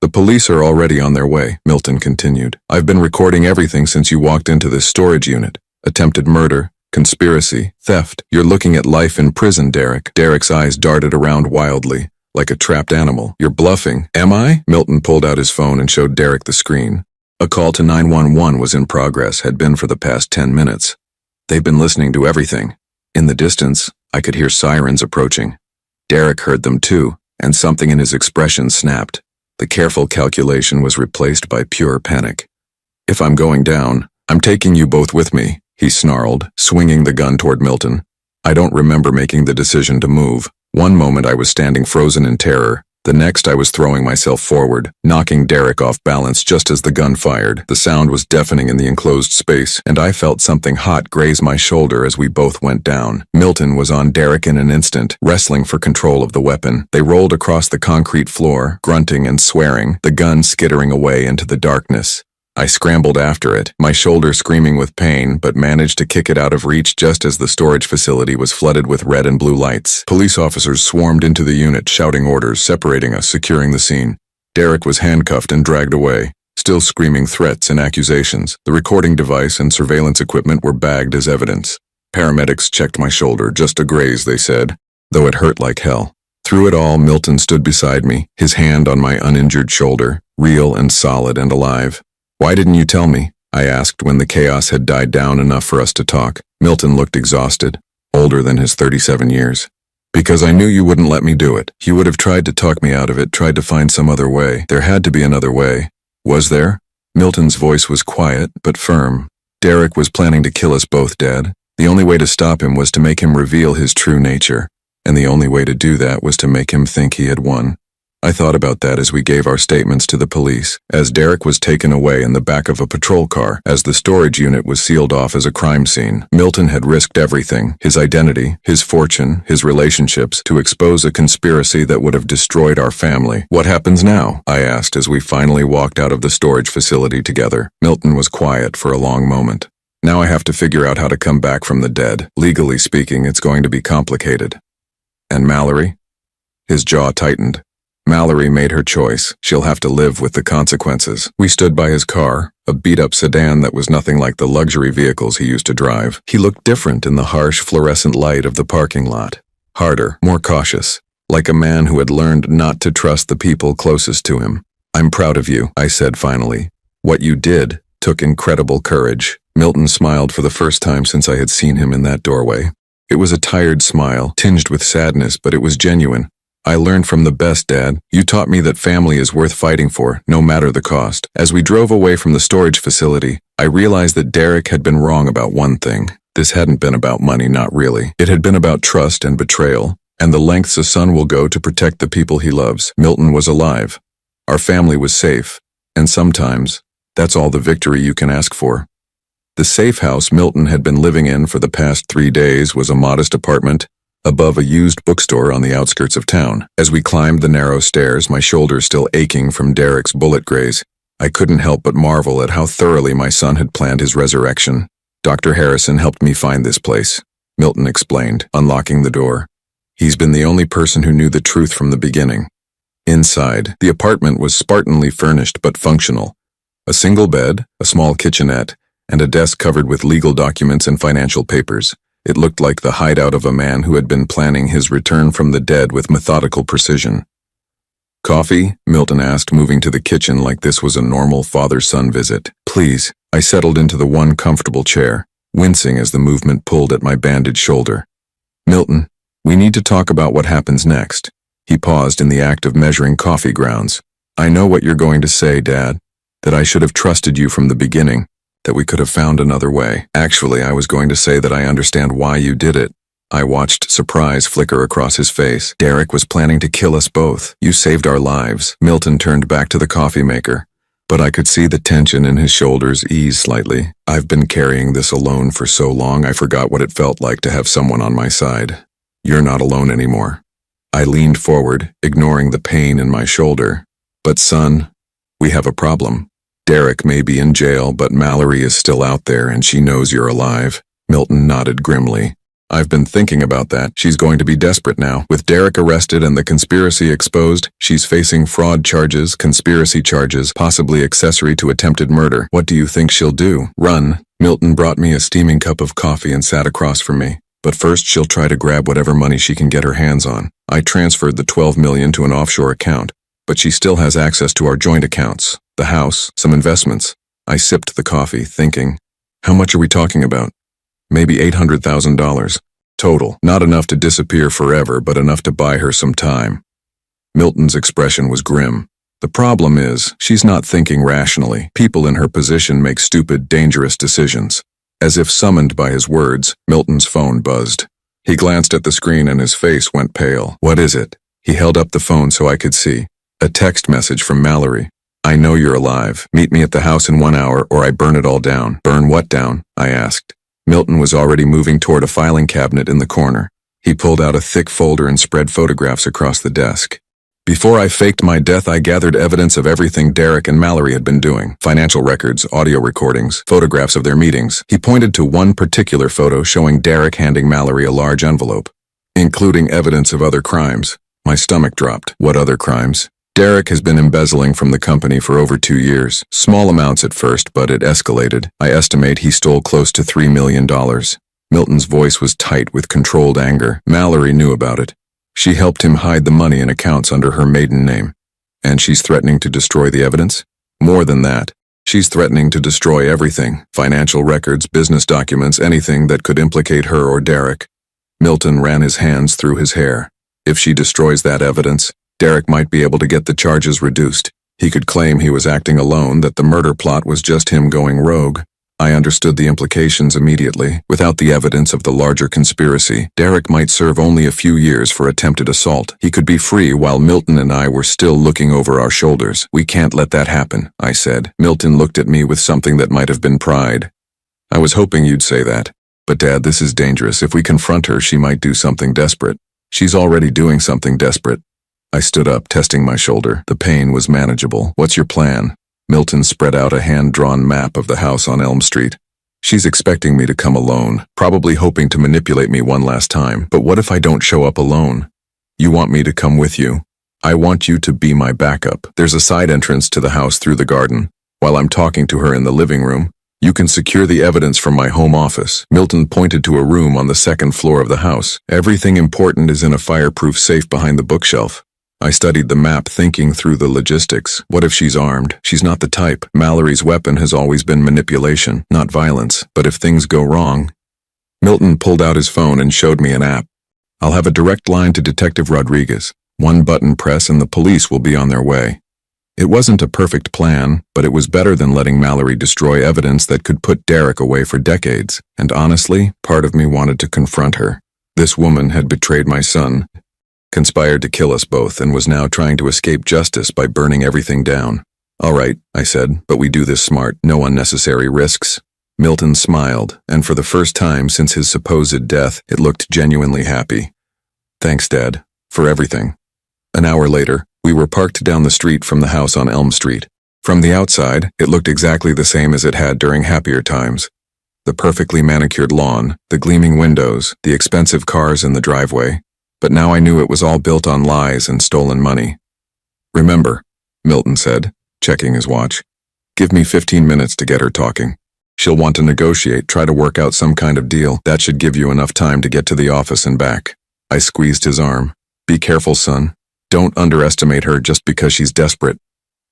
The police are already on their way, Milton continued. I've been recording everything since you walked into this storage unit. Attempted murder, conspiracy, theft. You're looking at life in prison, Derek. Derek's eyes darted around wildly, like a trapped animal. You're bluffing. Am I? Milton pulled out his phone and showed Derek the screen. A call to 911 was in progress, had been for the past 10 minutes. They've been listening to everything. In the distance, I could hear sirens approaching. Derek heard them too, and something in his expression snapped. The careful calculation was replaced by pure panic. "If I'm going down, I'm taking you both with me," he snarled, swinging the gun toward Milton. I don't remember making the decision to move. One moment I was standing frozen in terror. The next I was throwing myself forward, knocking Derek off balance just as the gun fired. The sound was deafening in the enclosed space, and I felt something hot graze my shoulder as we both went down. Milton was on Derek in an instant, wrestling for control of the weapon. They rolled across the concrete floor, grunting and swearing, the gun skittering away into the darkness. I scrambled after it, my shoulder screaming with pain, but managed to kick it out of reach just as the storage facility was flooded with red and blue lights. Police officers swarmed into the unit, shouting orders, separating us, securing the scene. Derek was handcuffed and dragged away, still screaming threats and accusations. The recording device and surveillance equipment were bagged as evidence. Paramedics checked my shoulder, just a graze, they said, though it hurt like hell. Through it all, Milton stood beside me, his hand on my uninjured shoulder, real and solid and alive. "Why didn't you tell me?" I asked when the chaos had died down enough for us to talk. Milton looked exhausted, older than his 37 years. "Because I knew you wouldn't let me do it. You would have tried to talk me out of it, tried to find some other way. There had to be another way. Was there?" Milton's voice was quiet, but firm. "Derek was planning to kill us both, Dad. The only way to stop him was to make him reveal his true nature. And the only way to do that was to make him think he had won." I thought about that as we gave our statements to the police, as Derek was taken away in the back of a patrol car, as the storage unit was sealed off as a crime scene. Milton had risked everything, his identity, his fortune, his relationships, to expose a conspiracy that would have destroyed our family. "What happens now?" I asked as we finally walked out of the storage facility together. Milton was quiet for a long moment. "Now I have to figure out how to come back from the dead. Legally speaking, it's going to be complicated." "And Mallory?" His jaw tightened. "Mallory made her choice. She'll have to live with the consequences." We stood by his car, a beat-up sedan that was nothing like the luxury vehicles he used to drive. He looked different in the harsh fluorescent light of the parking lot. Harder, more cautious, like a man who had learned not to trust the people closest to him. "I'm proud of you," I said finally. "What you did took incredible courage." Milton smiled for the first time since I had seen him in that doorway. It was a tired smile, tinged with sadness, but it was genuine. "I learned from the best, Dad. You taught me that family is worth fighting for, no matter the cost." As we drove away from the storage facility, I realized that Derek had been wrong about one thing. This hadn't been about money, not really. It had been about trust and betrayal, and the lengths a son will go to protect the people he loves. Milton was alive. Our family was safe, and sometimes, that's all the victory you can ask for. The safe house Milton had been living in for the past 3 days was a modest apartment above a used bookstore on the outskirts of town. As we climbed the narrow stairs, my shoulder still aching from Derek's bullet graze, I couldn't help but marvel at how thoroughly my son had planned his resurrection. "Dr. Harrison helped me find this place," Milton explained, unlocking the door. "He's been the only person who knew the truth from the beginning." Inside, the apartment was spartanly furnished but functional. A single bed, a small kitchenette, and a desk covered with legal documents and financial papers. It looked like the hideout of a man who had been planning his return from the dead with methodical precision. "Coffee?" Milton asked, moving to the kitchen like this was a normal father-son visit. "Please." I settled into the one comfortable chair, wincing as the movement pulled at my bandaged shoulder. "Milton, we need to talk about what happens next." He paused in the act of measuring coffee grounds. "I know what you're going to say, Dad, that I should have trusted you from the beginning, that we could have found another way. Actually, I was going to say that I understand why you did it." I watched surprise flicker across his face. "Derek was planning to kill us both. You saved our lives." Milton turned back to the coffee maker, but I could see the tension in his shoulders ease slightly. "I've been carrying this alone for so long I forgot what it felt like to have someone on my side. You're not alone anymore." I leaned forward, ignoring the pain in my shoulder. "But son, we have a problem. Derek may be in jail, but Mallory is still out there and she knows you're alive." Milton nodded grimly. "I've been thinking about that. She's going to be desperate now. With Derek arrested and the conspiracy exposed, she's facing fraud charges, conspiracy charges, possibly accessory to attempted murder. What do you think she'll do? Run." Milton brought me a steaming cup of coffee and sat across from me. "But first she'll try to grab whatever money she can get her hands on. I transferred the $12 million to an offshore account, but she still has access to our joint accounts, the house, some investments. I sipped the coffee, thinking, how much are we talking about? Maybe $800,000. Total. Not enough to disappear forever, but enough to buy her some time. Milton's expression was grim. The problem is, she's not thinking rationally. People in her position make stupid, dangerous decisions. As if summoned by his words, Milton's phone buzzed. He glanced at the screen and his face went pale. What is it? He held up the phone so I could see. A text message from Mallory. I know you're alive. Meet me at the house in 1 hour or I burn it all down. Burn what down? I asked. Milton was already moving toward a filing cabinet in the corner. He pulled out a thick folder and spread photographs across the desk. Before I faked my death, I gathered evidence of everything Derek and Mallory had been doing. Financial records, audio recordings, photographs of their meetings. He pointed to one particular photo showing Derek handing Mallory a large envelope, including evidence of other crimes. My stomach dropped. What other crimes? Derek has been embezzling from the company for over 2 years. Small amounts at first, but it escalated. I estimate he stole close to $3 million. Milton's voice was tight with controlled anger. Mallory knew about it. She helped him hide the money in accounts under her maiden name. And she's threatening to destroy the evidence? More than that. She's threatening to destroy everything. Financial records, business documents, anything that could implicate her or Derek. Milton ran his hands through his hair. If she destroys that evidence, Derek might be able to get the charges reduced. He could claim he was acting alone, that the murder plot was just him going rogue. I understood the implications immediately. Without the evidence of the larger conspiracy, Derek might serve only a few years for attempted assault. He could be free while Milton and I were still looking over our shoulders. We can't let that happen, I said. Milton looked at me with something that might have been pride. I was hoping you'd say that. But Dad, this is dangerous. If we confront her, she might do something desperate. She's already doing something desperate. I stood up, testing my shoulder. The pain was manageable. What's your plan? Milton spread out a hand-drawn map of the house on Elm Street. She's expecting me to come alone, probably hoping to manipulate me one last time. But what if I don't show up alone? You want me to come with you? I want you to be my backup. There's a side entrance to the house through the garden. While I'm talking to her in the living room, you can secure the evidence from my home office. Milton pointed to a room on the second floor of the house. Everything important is in a fireproof safe behind the bookshelf. I studied the map, thinking through the logistics. What if she's armed? She's not the type. Mallory's weapon has always been manipulation, not violence. But if things go wrong... Milton pulled out his phone and showed me an app. I'll have a direct line to Detective Rodriguez. One button press and the police will be on their way. It wasn't a perfect plan, but it was better than letting Mallory destroy evidence that could put Derek away for decades. And honestly, part of me wanted to confront her. This woman had betrayed my son, conspired to kill us both, and was now trying to escape justice by burning everything down. All right, I said, but we do this smart, no unnecessary risks. Milton smiled, and for the first time since his supposed death, it looked genuinely happy. Thanks, Dad, for everything. An hour later, we were parked down the street from the house on Elm Street. From the outside, it looked exactly the same as it had during happier times. The perfectly manicured lawn, the gleaming windows, the expensive cars in the driveway. But now I knew it was all built on lies and stolen money. Remember, Milton said, checking his watch. Give me 15 minutes to get her talking. She'll want to negotiate, try to work out some kind of deal. That should give you enough time to get to the office and back. I squeezed his arm. Be careful, son. Don't underestimate her just because she's desperate.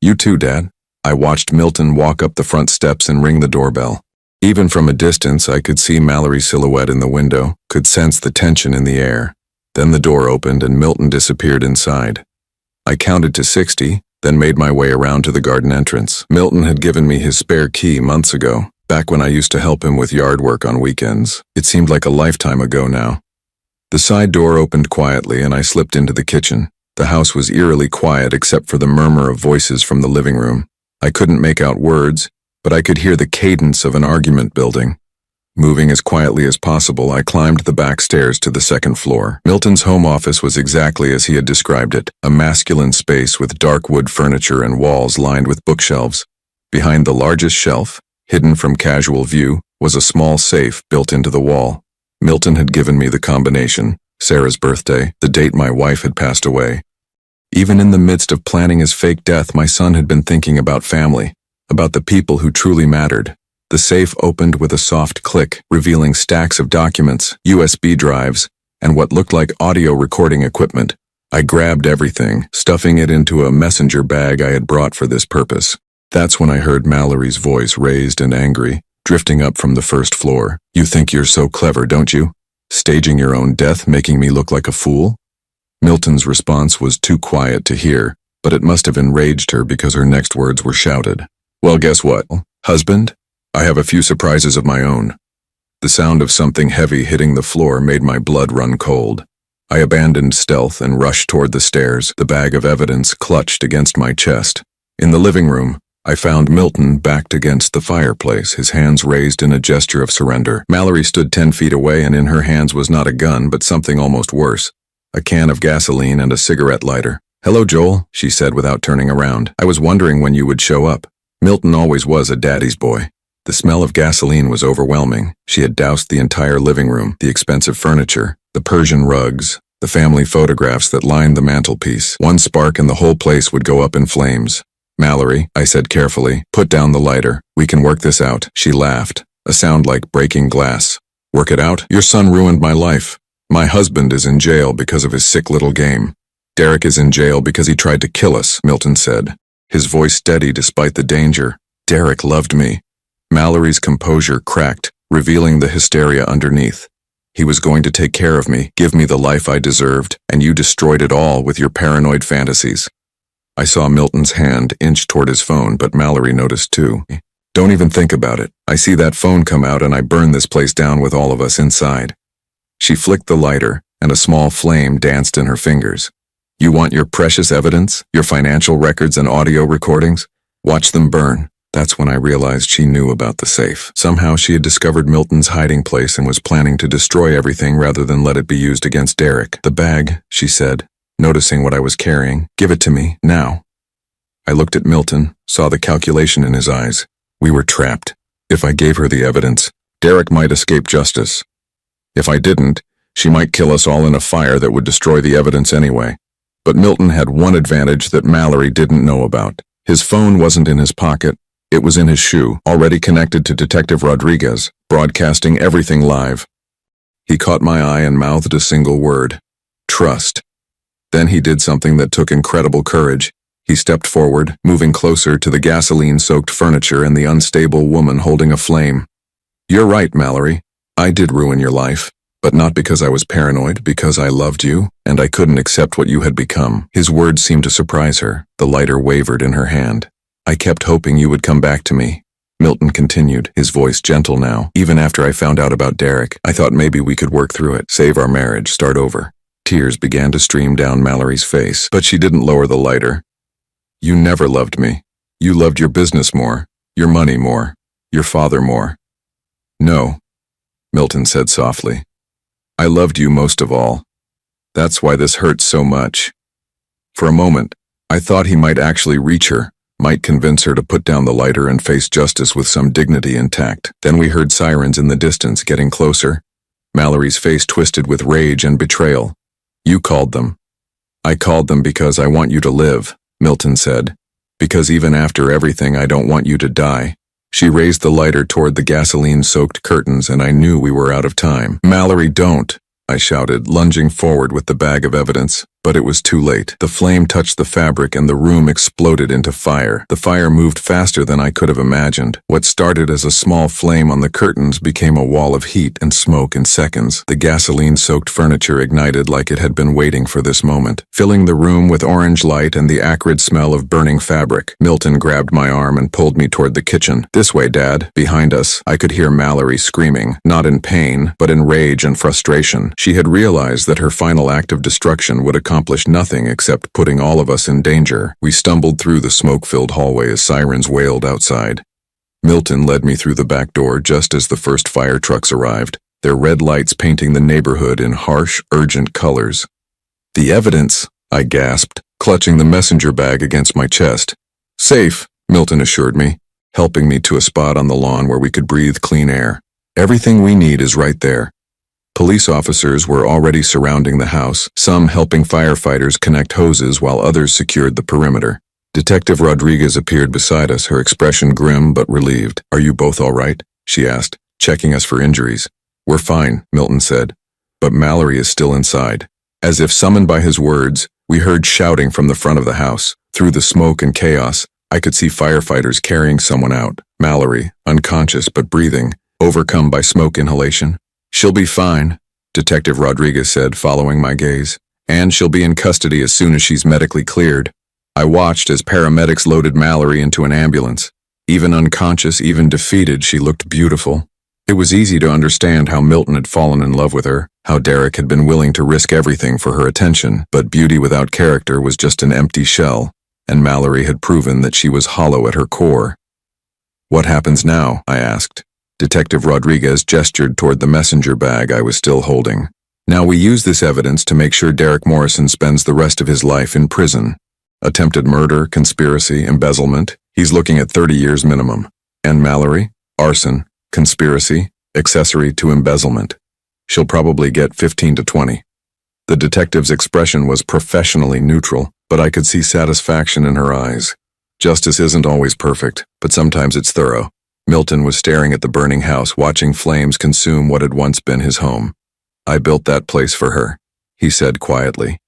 You too, Dad. I watched Milton walk up the front steps and ring the doorbell. Even from a distance, I could see Mallory's silhouette in the window, could sense the tension in the air. Then the door opened and Milton disappeared inside. I counted to 60, then made my way around to the garden entrance. Milton had given me his spare key months ago, back when I used to help him with yard work on weekends. It seemed like a lifetime ago now. The side door opened quietly and I slipped into the kitchen. The house was eerily quiet except for the murmur of voices from the living room. I couldn't make out words, but I could hear the cadence of an argument building. Moving as quietly as possible, I climbed the back stairs to the second floor. Milton's home office was exactly as he had described it, a masculine space with dark wood furniture and walls lined with bookshelves. Behind the largest shelf, hidden from casual view, was a small safe built into the wall. Milton had given me the combination, Sarah's birthday, the date my wife had passed away. Even in the midst of planning his fake death, my son had been thinking about family, about the people who truly mattered. The safe opened with a soft click, revealing stacks of documents, USB drives, and what looked like audio recording equipment. I grabbed everything, stuffing it into a messenger bag I had brought for this purpose. That's when I heard Mallory's voice raised and angry, drifting up from the first floor. You think you're so clever, don't you? Staging your own death, making me look like a fool? Milton's response was too quiet to hear, but it must have enraged her because her next words were shouted. Well, guess what, husband? I have a few surprises of my own. The sound of something heavy hitting the floor made my blood run cold. I abandoned stealth and rushed toward the stairs, the bag of evidence clutched against my chest. In the living room, I found Milton backed against the fireplace, his hands raised in a gesture of surrender. Mallory stood 10 feet away, and in her hands was not a gun, but something almost worse. A can of gasoline and a cigarette lighter. Hello, Joel, she said without turning around. I was wondering when you would show up. Milton always was a daddy's boy. The smell of gasoline was overwhelming. She had doused the entire living room, the expensive furniture, the Persian rugs, the family photographs that lined the mantelpiece. One spark and the whole place would go up in flames. Mallory, I said carefully, put down the lighter. We can work this out. She laughed, a sound like breaking glass. Work it out? Your son ruined my life. My husband is in jail because of his sick little game. Derek is in jail because he tried to kill us, Milton said, his voice steady despite the danger. Derek loved me. Mallory's composure cracked, revealing the hysteria underneath. He was going to take care of me, give me the life I deserved, and you destroyed it all with your paranoid fantasies. I saw Milton's hand inch toward his phone, but Mallory noticed too. Don't even think about it. I see that phone come out and I burn this place down with all of us inside. She flicked the lighter, and a small flame danced in her fingers. You want your precious evidence, your financial records and audio recordings? Watch them burn. That's when I realized she knew about the safe. Somehow she had discovered Milton's hiding place and was planning to destroy everything rather than let it be used against Derek. The bag, she said, noticing what I was carrying. Give it to me, now. I looked at Milton, saw the calculation in his eyes. We were trapped. If I gave her the evidence, Derek might escape justice. If I didn't, she might kill us all in a fire that would destroy the evidence anyway. But Milton had one advantage that Mallory didn't know about. His phone wasn't in his pocket. It was in his shoe, already connected to Detective Rodriguez, broadcasting everything live. He caught my eye and mouthed a single word. Trust. Then he did something that took incredible courage. He stepped forward, moving closer to the gasoline-soaked furniture and the unstable woman holding a flame. You're right, Mallory. I did ruin your life, but not because I was paranoid, because I loved you, and I couldn't accept what you had become. His words seemed to surprise her. The lighter wavered in her hand. I kept hoping you would come back to me. Milton continued, his voice gentle now. Even after I found out about Derek, I thought maybe we could work through it, save our marriage, start over. Tears began to stream down Mallory's face, but she didn't lower the lighter. You never loved me. You loved your business more, your money more, your father more. No, Milton said softly. I loved you most of all. That's why this hurts so much. For a moment, I thought he might actually reach her, might convince her to put down the lighter and face justice with some dignity intact. Then we heard sirens in the distance, getting closer. Mallory's face twisted with rage and betrayal. You called them. I called them because I want you to live, Milton said. Because even after everything, I don't want you to die. She raised the lighter toward the gasoline-soaked curtains, and I knew we were out of time. Mallory, don't, I shouted, lunging forward with the bag of evidence. But it was too late. The flame touched the fabric and the room exploded into fire. The fire moved faster than I could have imagined. What started as a small flame on the curtains became a wall of heat and smoke in seconds. The gasoline-soaked furniture ignited like it had been waiting for this moment, filling the room with orange light and the acrid smell of burning fabric. Milton grabbed my arm and pulled me toward the kitchen. This way, Dad. Behind us, I could hear Mallory screaming, not in pain, but in rage and frustration. She had realized that her final act of destruction would accomplished nothing except putting all of us in danger. We stumbled through the smoke-filled hallway as sirens wailed outside. Milton led me through the back door just as the first fire trucks arrived, their red lights painting the neighborhood in harsh, urgent colors. The evidence, I gasped, clutching the messenger bag against my chest. Safe, Milton assured me, helping me to a spot on the lawn where we could breathe clean air. Everything we need is right there. Police officers were already surrounding the house, some helping firefighters connect hoses while others secured the perimeter. Detective Rodriguez appeared beside us, her expression grim but relieved. Are you both all right? She asked, checking us for injuries. We're fine, Milton said, but Mallory is still inside. As if summoned by his words, we heard shouting from the front of the house. Through the smoke and chaos, I could see firefighters carrying someone out, Mallory, unconscious but breathing, overcome by smoke inhalation. "She'll be fine," Detective Rodriguez said, following my gaze. "And she'll be in custody as soon as she's medically cleared." I watched as paramedics loaded Mallory into an ambulance. Even unconscious, even defeated, she looked beautiful. It was easy to understand how Milton had fallen in love with her, how Derek had been willing to risk everything for her attention, but beauty without character was just an empty shell, and Mallory had proven that she was hollow at her core. "What happens now?" I asked. Detective Rodriguez gestured toward the messenger bag I was still holding. "Now we use this evidence to make sure Derek Morrison spends the rest of his life in prison. Attempted murder, conspiracy, embezzlement, he's looking at 30 years minimum. And Mallory? Arson, conspiracy, accessory to embezzlement. She'll probably get 15 to 20. The detective's expression was professionally neutral, but I could see satisfaction in her eyes. Justice isn't always perfect, but sometimes it's thorough. Milton was staring at the burning house, watching flames consume what had once been his home. "I built that place for her," he said quietly.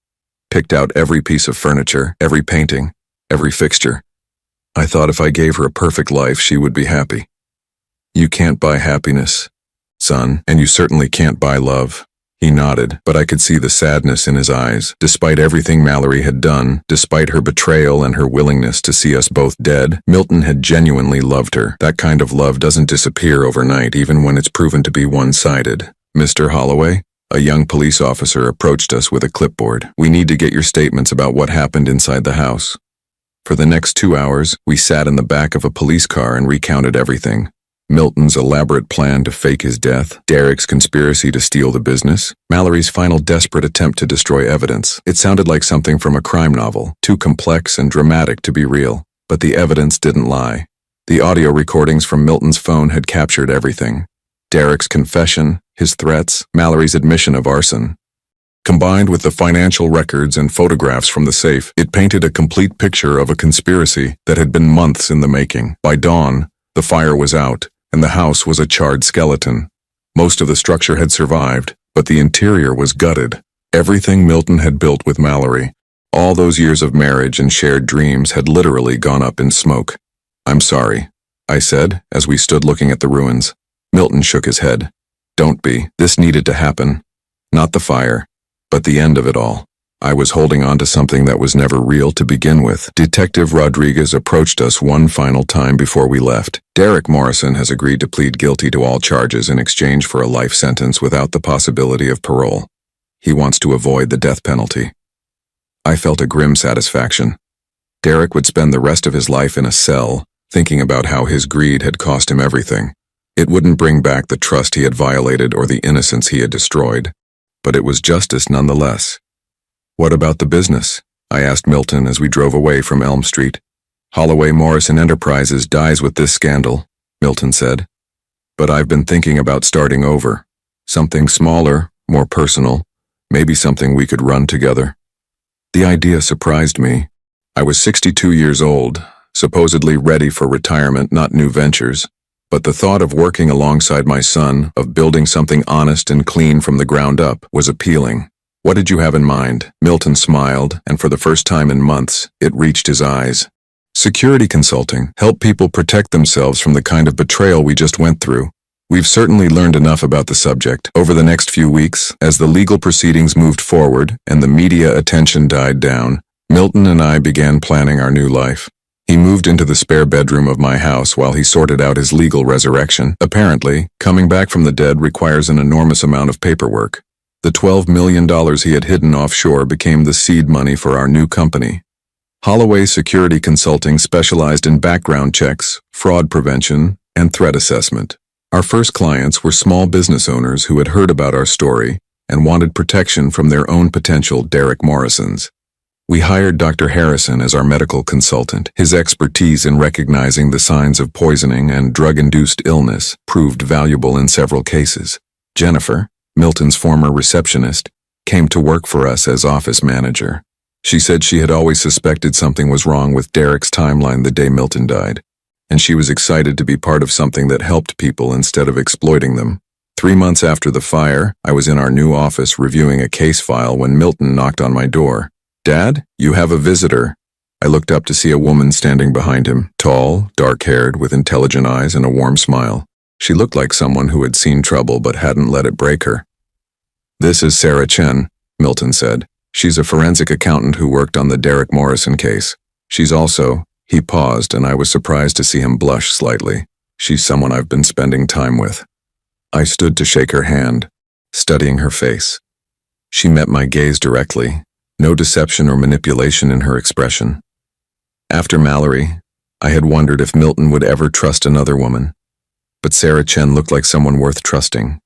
"Picked out every piece of furniture, every painting, every fixture. I thought if I gave her a perfect life, she would be happy." "You can't buy happiness, son, and you certainly can't buy love." He nodded, but I could see the sadness in his eyes. Despite everything Mallory had done, despite her betrayal and her willingness to see us both dead, Milton had genuinely loved her. That kind of love doesn't disappear overnight, even when it's proven to be one-sided. "Mr. Holloway?" A young police officer approached us with a clipboard. "We need to get your statements about what happened inside the house." For the next 2 hours, we sat in the back of a police car and recounted everything. Milton's elaborate plan to fake his death, Derek's conspiracy to steal the business, Mallory's final desperate attempt to destroy evidence. It sounded like something from a crime novel, too complex and dramatic to be real. But the evidence didn't lie. The audio recordings from Milton's phone had captured everything. Derek's confession, his threats, Mallory's admission of arson. Combined with the financial records and photographs from the safe, it painted a complete picture of a conspiracy that had been months in the making. By dawn, the fire was out, and the house was a charred skeleton. Most of the structure had survived, but the interior was gutted. Everything Milton had built with Mallory, all those years of marriage and shared dreams, had literally gone up in smoke. "I'm sorry," I said, as we stood looking at the ruins. Milton shook his head. "Don't be. This needed to happen. Not the fire, but the end of it all. I was holding on to something that was never real to begin with." Detective Rodriguez approached us one final time before we left. "Derek Morrison has agreed to plead guilty to all charges in exchange for a life sentence without the possibility of parole. He wants to avoid the death penalty." I felt a grim satisfaction. Derek would spend the rest of his life in a cell, thinking about how his greed had cost him everything. It wouldn't bring back the trust he had violated or the innocence he had destroyed, but it was justice nonetheless. "What about the business?" I asked Milton as we drove away from Elm Street. "Holloway Morrison Enterprises dies with this scandal," Milton said. "But I've been thinking about starting over. Something smaller, more personal, maybe something we could run together." The idea surprised me. I was 62 years old, supposedly ready for retirement, not new ventures. But the thought of working alongside my son, of building something honest and clean from the ground up, was appealing. "What did you have in mind?" Milton smiled, and for the first time in months, it reached his eyes. "Security consulting. Help people protect themselves from the kind of betrayal we just went through. We've certainly learned enough about the subject. Over the next few weeks, as the legal proceedings moved forward and the media attention died down, Milton and I began planning our new life. He moved into the spare bedroom of my house while he sorted out his legal resurrection. Apparently, coming back from the dead requires an enormous amount of paperwork. The $12 million he had hidden offshore became the seed money for our new company. Holloway Security Consulting specialized in background checks, fraud prevention, and threat assessment. Our first clients were small business owners who had heard about our story and wanted protection from their own potential Derek Morrisons. We hired Dr. Harrison as our medical consultant. His expertise in recognizing the signs of poisoning and drug-induced illness proved valuable in several cases. Jennifer, Milton's former receptionist, came to work for us as office manager. She said she had always suspected something was wrong with Derek's timeline the day Milton died, and she was excited to be part of something that helped people instead of exploiting them. 3 months after the fire, I was in our new office reviewing a case file when Milton knocked on my door. "Dad, you have a visitor." I looked up to see a woman standing behind him, tall, dark-haired, with intelligent eyes and a warm smile. She looked like someone who had seen trouble but hadn't let it break her. "This is Sarah Chen," Milton said. "She's a forensic accountant who worked on the Derek Morrison case. She's also—" He paused, and I was surprised to see him blush slightly. "She's someone I've been spending time with." I stood to shake her hand, studying her face. She met my gaze directly, no deception or manipulation in her expression. After Mallory, I had wondered if Milton would ever trust another woman, but Sarah Chen looked like someone worth trusting.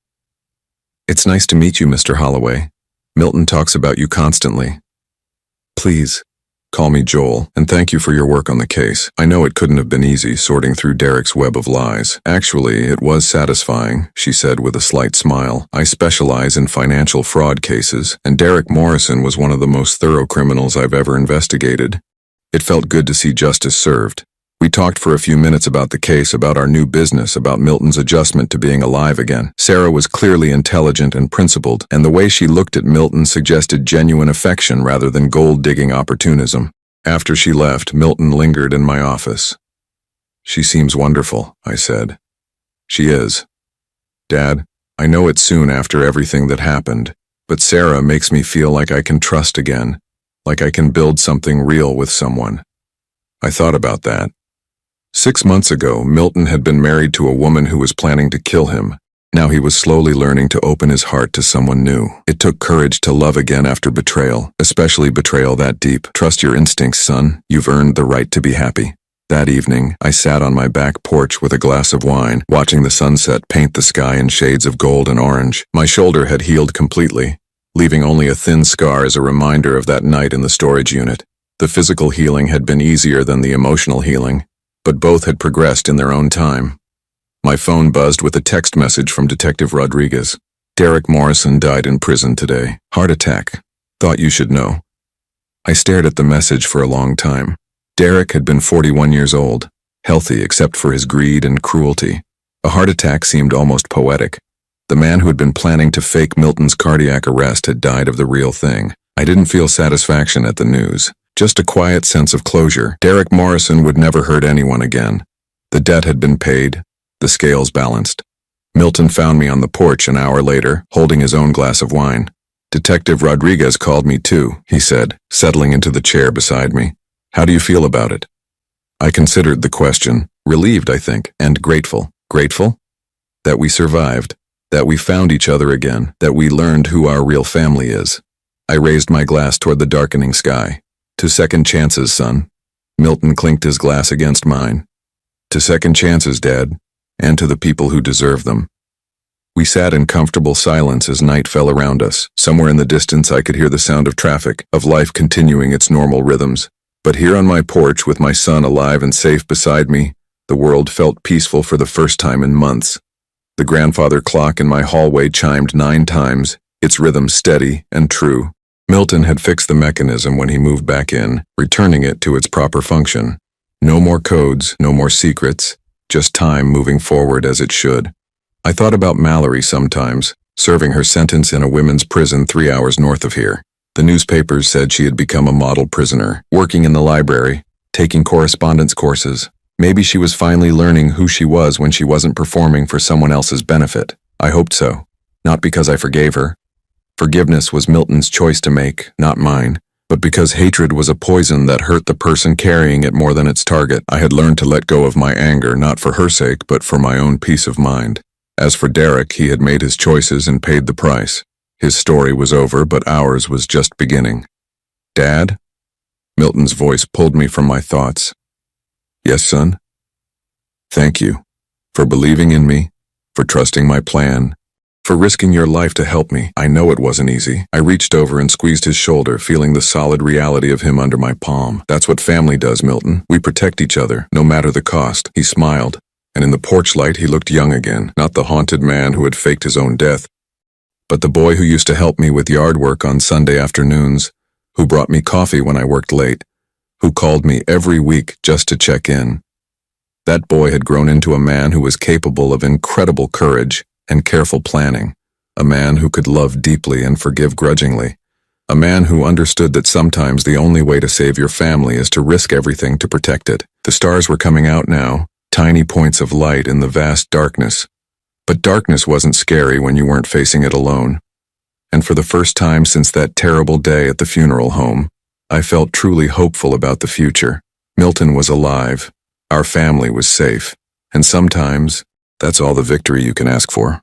"It's nice to meet you, Mr. Holloway. Milton talks about you constantly. Please, call me Joel, and thank you for your work on the case. I know it couldn't have been easy sorting through Derek's web of lies. Actually, it was satisfying," she said with a slight smile. "I specialize in financial fraud cases, and Derek Morrison was one of the most thorough criminals I've ever investigated. It felt good to see justice served." We talked for a few minutes about the case, about our new business, about Milton's adjustment to being alive again. Sarah was clearly intelligent and principled, and the way she looked at Milton suggested genuine affection rather than gold-digging opportunism. After she left, Milton lingered in my office. "She seems wonderful," I said. "She is. Dad, I know it's soon after everything that happened, but Sarah makes me feel like I can trust again, like I can build something real with someone." I thought about that. 6 months ago, Milton had been married to a woman who was planning to kill him. Now he was slowly learning to open his heart to someone new. It took courage to love again after betrayal, especially betrayal that deep. "Trust your instincts, son. You've earned the right to be happy." That evening, I sat on my back porch with a glass of wine, watching the sunset paint the sky in shades of gold and orange. My shoulder had healed completely, leaving only a thin scar as a reminder of that night in the storage unit. The physical healing had been easier than the emotional healing, but both had progressed in their own time. My phone buzzed with a text message from Detective Rodriguez. "Derek Morrison died in prison today. Heart attack. Thought you should know." I stared at the message for a long time. Derek had been 41 years old, healthy except for his greed and cruelty. A heart attack seemed almost poetic. The man who had been planning to fake Milton's cardiac arrest had died of the real thing. I didn't feel satisfaction at the news. Just a quiet sense of closure. Derek Morrison would never hurt anyone again. The debt had been paid, the scales balanced. Milton found me on the porch an hour later, holding his own glass of wine. "Detective Rodriguez called me too," he said, settling into the chair beside me. "How do you feel about it?" I considered the question, relieved, I think, and grateful. Grateful? That we survived, that we found each other again, that we learned who our real family is. I raised my glass toward the darkening sky. "To second chances, son." Milton clinked his glass against mine. "To second chances, Dad, and to the people who deserve them." We sat in comfortable silence as night fell around us. Somewhere in the distance I could hear the sound of traffic, of life continuing its normal rhythms. But here on my porch, with my son alive and safe beside me, the world felt peaceful for the first time in months. The grandfather clock in my hallway chimed 9 times, its rhythm steady and true. Milton had fixed the mechanism when he moved back in, returning it to its proper function. No more codes, no more secrets, just time moving forward as it should. I thought about Mallory sometimes, serving her sentence in a women's prison 3 hours north of here. The newspapers said she had become a model prisoner, working in the library, taking correspondence courses. Maybe she was finally learning who she was when she wasn't performing for someone else's benefit. I hoped so. Not because I forgave her. Forgiveness was Milton's choice to make, not mine. But because hatred was a poison that hurt the person carrying it more than its target, I had learned to let go of my anger, not for her sake, but for my own peace of mind. As for Derek, he had made his choices and paid the price. His story was over, but ours was just beginning. "Dad?" Milton's voice pulled me from my thoughts. "Yes, son?" "Thank you. For believing in me, for trusting my plan, for risking your life to help me. I know it wasn't easy." I reached over and squeezed his shoulder, feeling the solid reality of him under my palm. "That's what family does, Milton. We protect each other, no matter the cost." He smiled, and in the porch light he looked young again, not the haunted man who had faked his own death, but the boy who used to help me with yard work on Sunday afternoons, who brought me coffee when I worked late, who called me every week just to check in. That boy had grown into a man who was capable of incredible courage and careful planning, a man who could love deeply and forgive grudgingly, A man who understood that sometimes the only way to save your family is to risk everything to protect it. The stars were coming out now, tiny points of light in the vast darkness. But darkness wasn't scary when you weren't facing it alone. And for the first time since that terrible day at the funeral home, I felt truly hopeful about the future. Milton was alive. Our family was safe. And sometimes, that's all the victory you can ask for.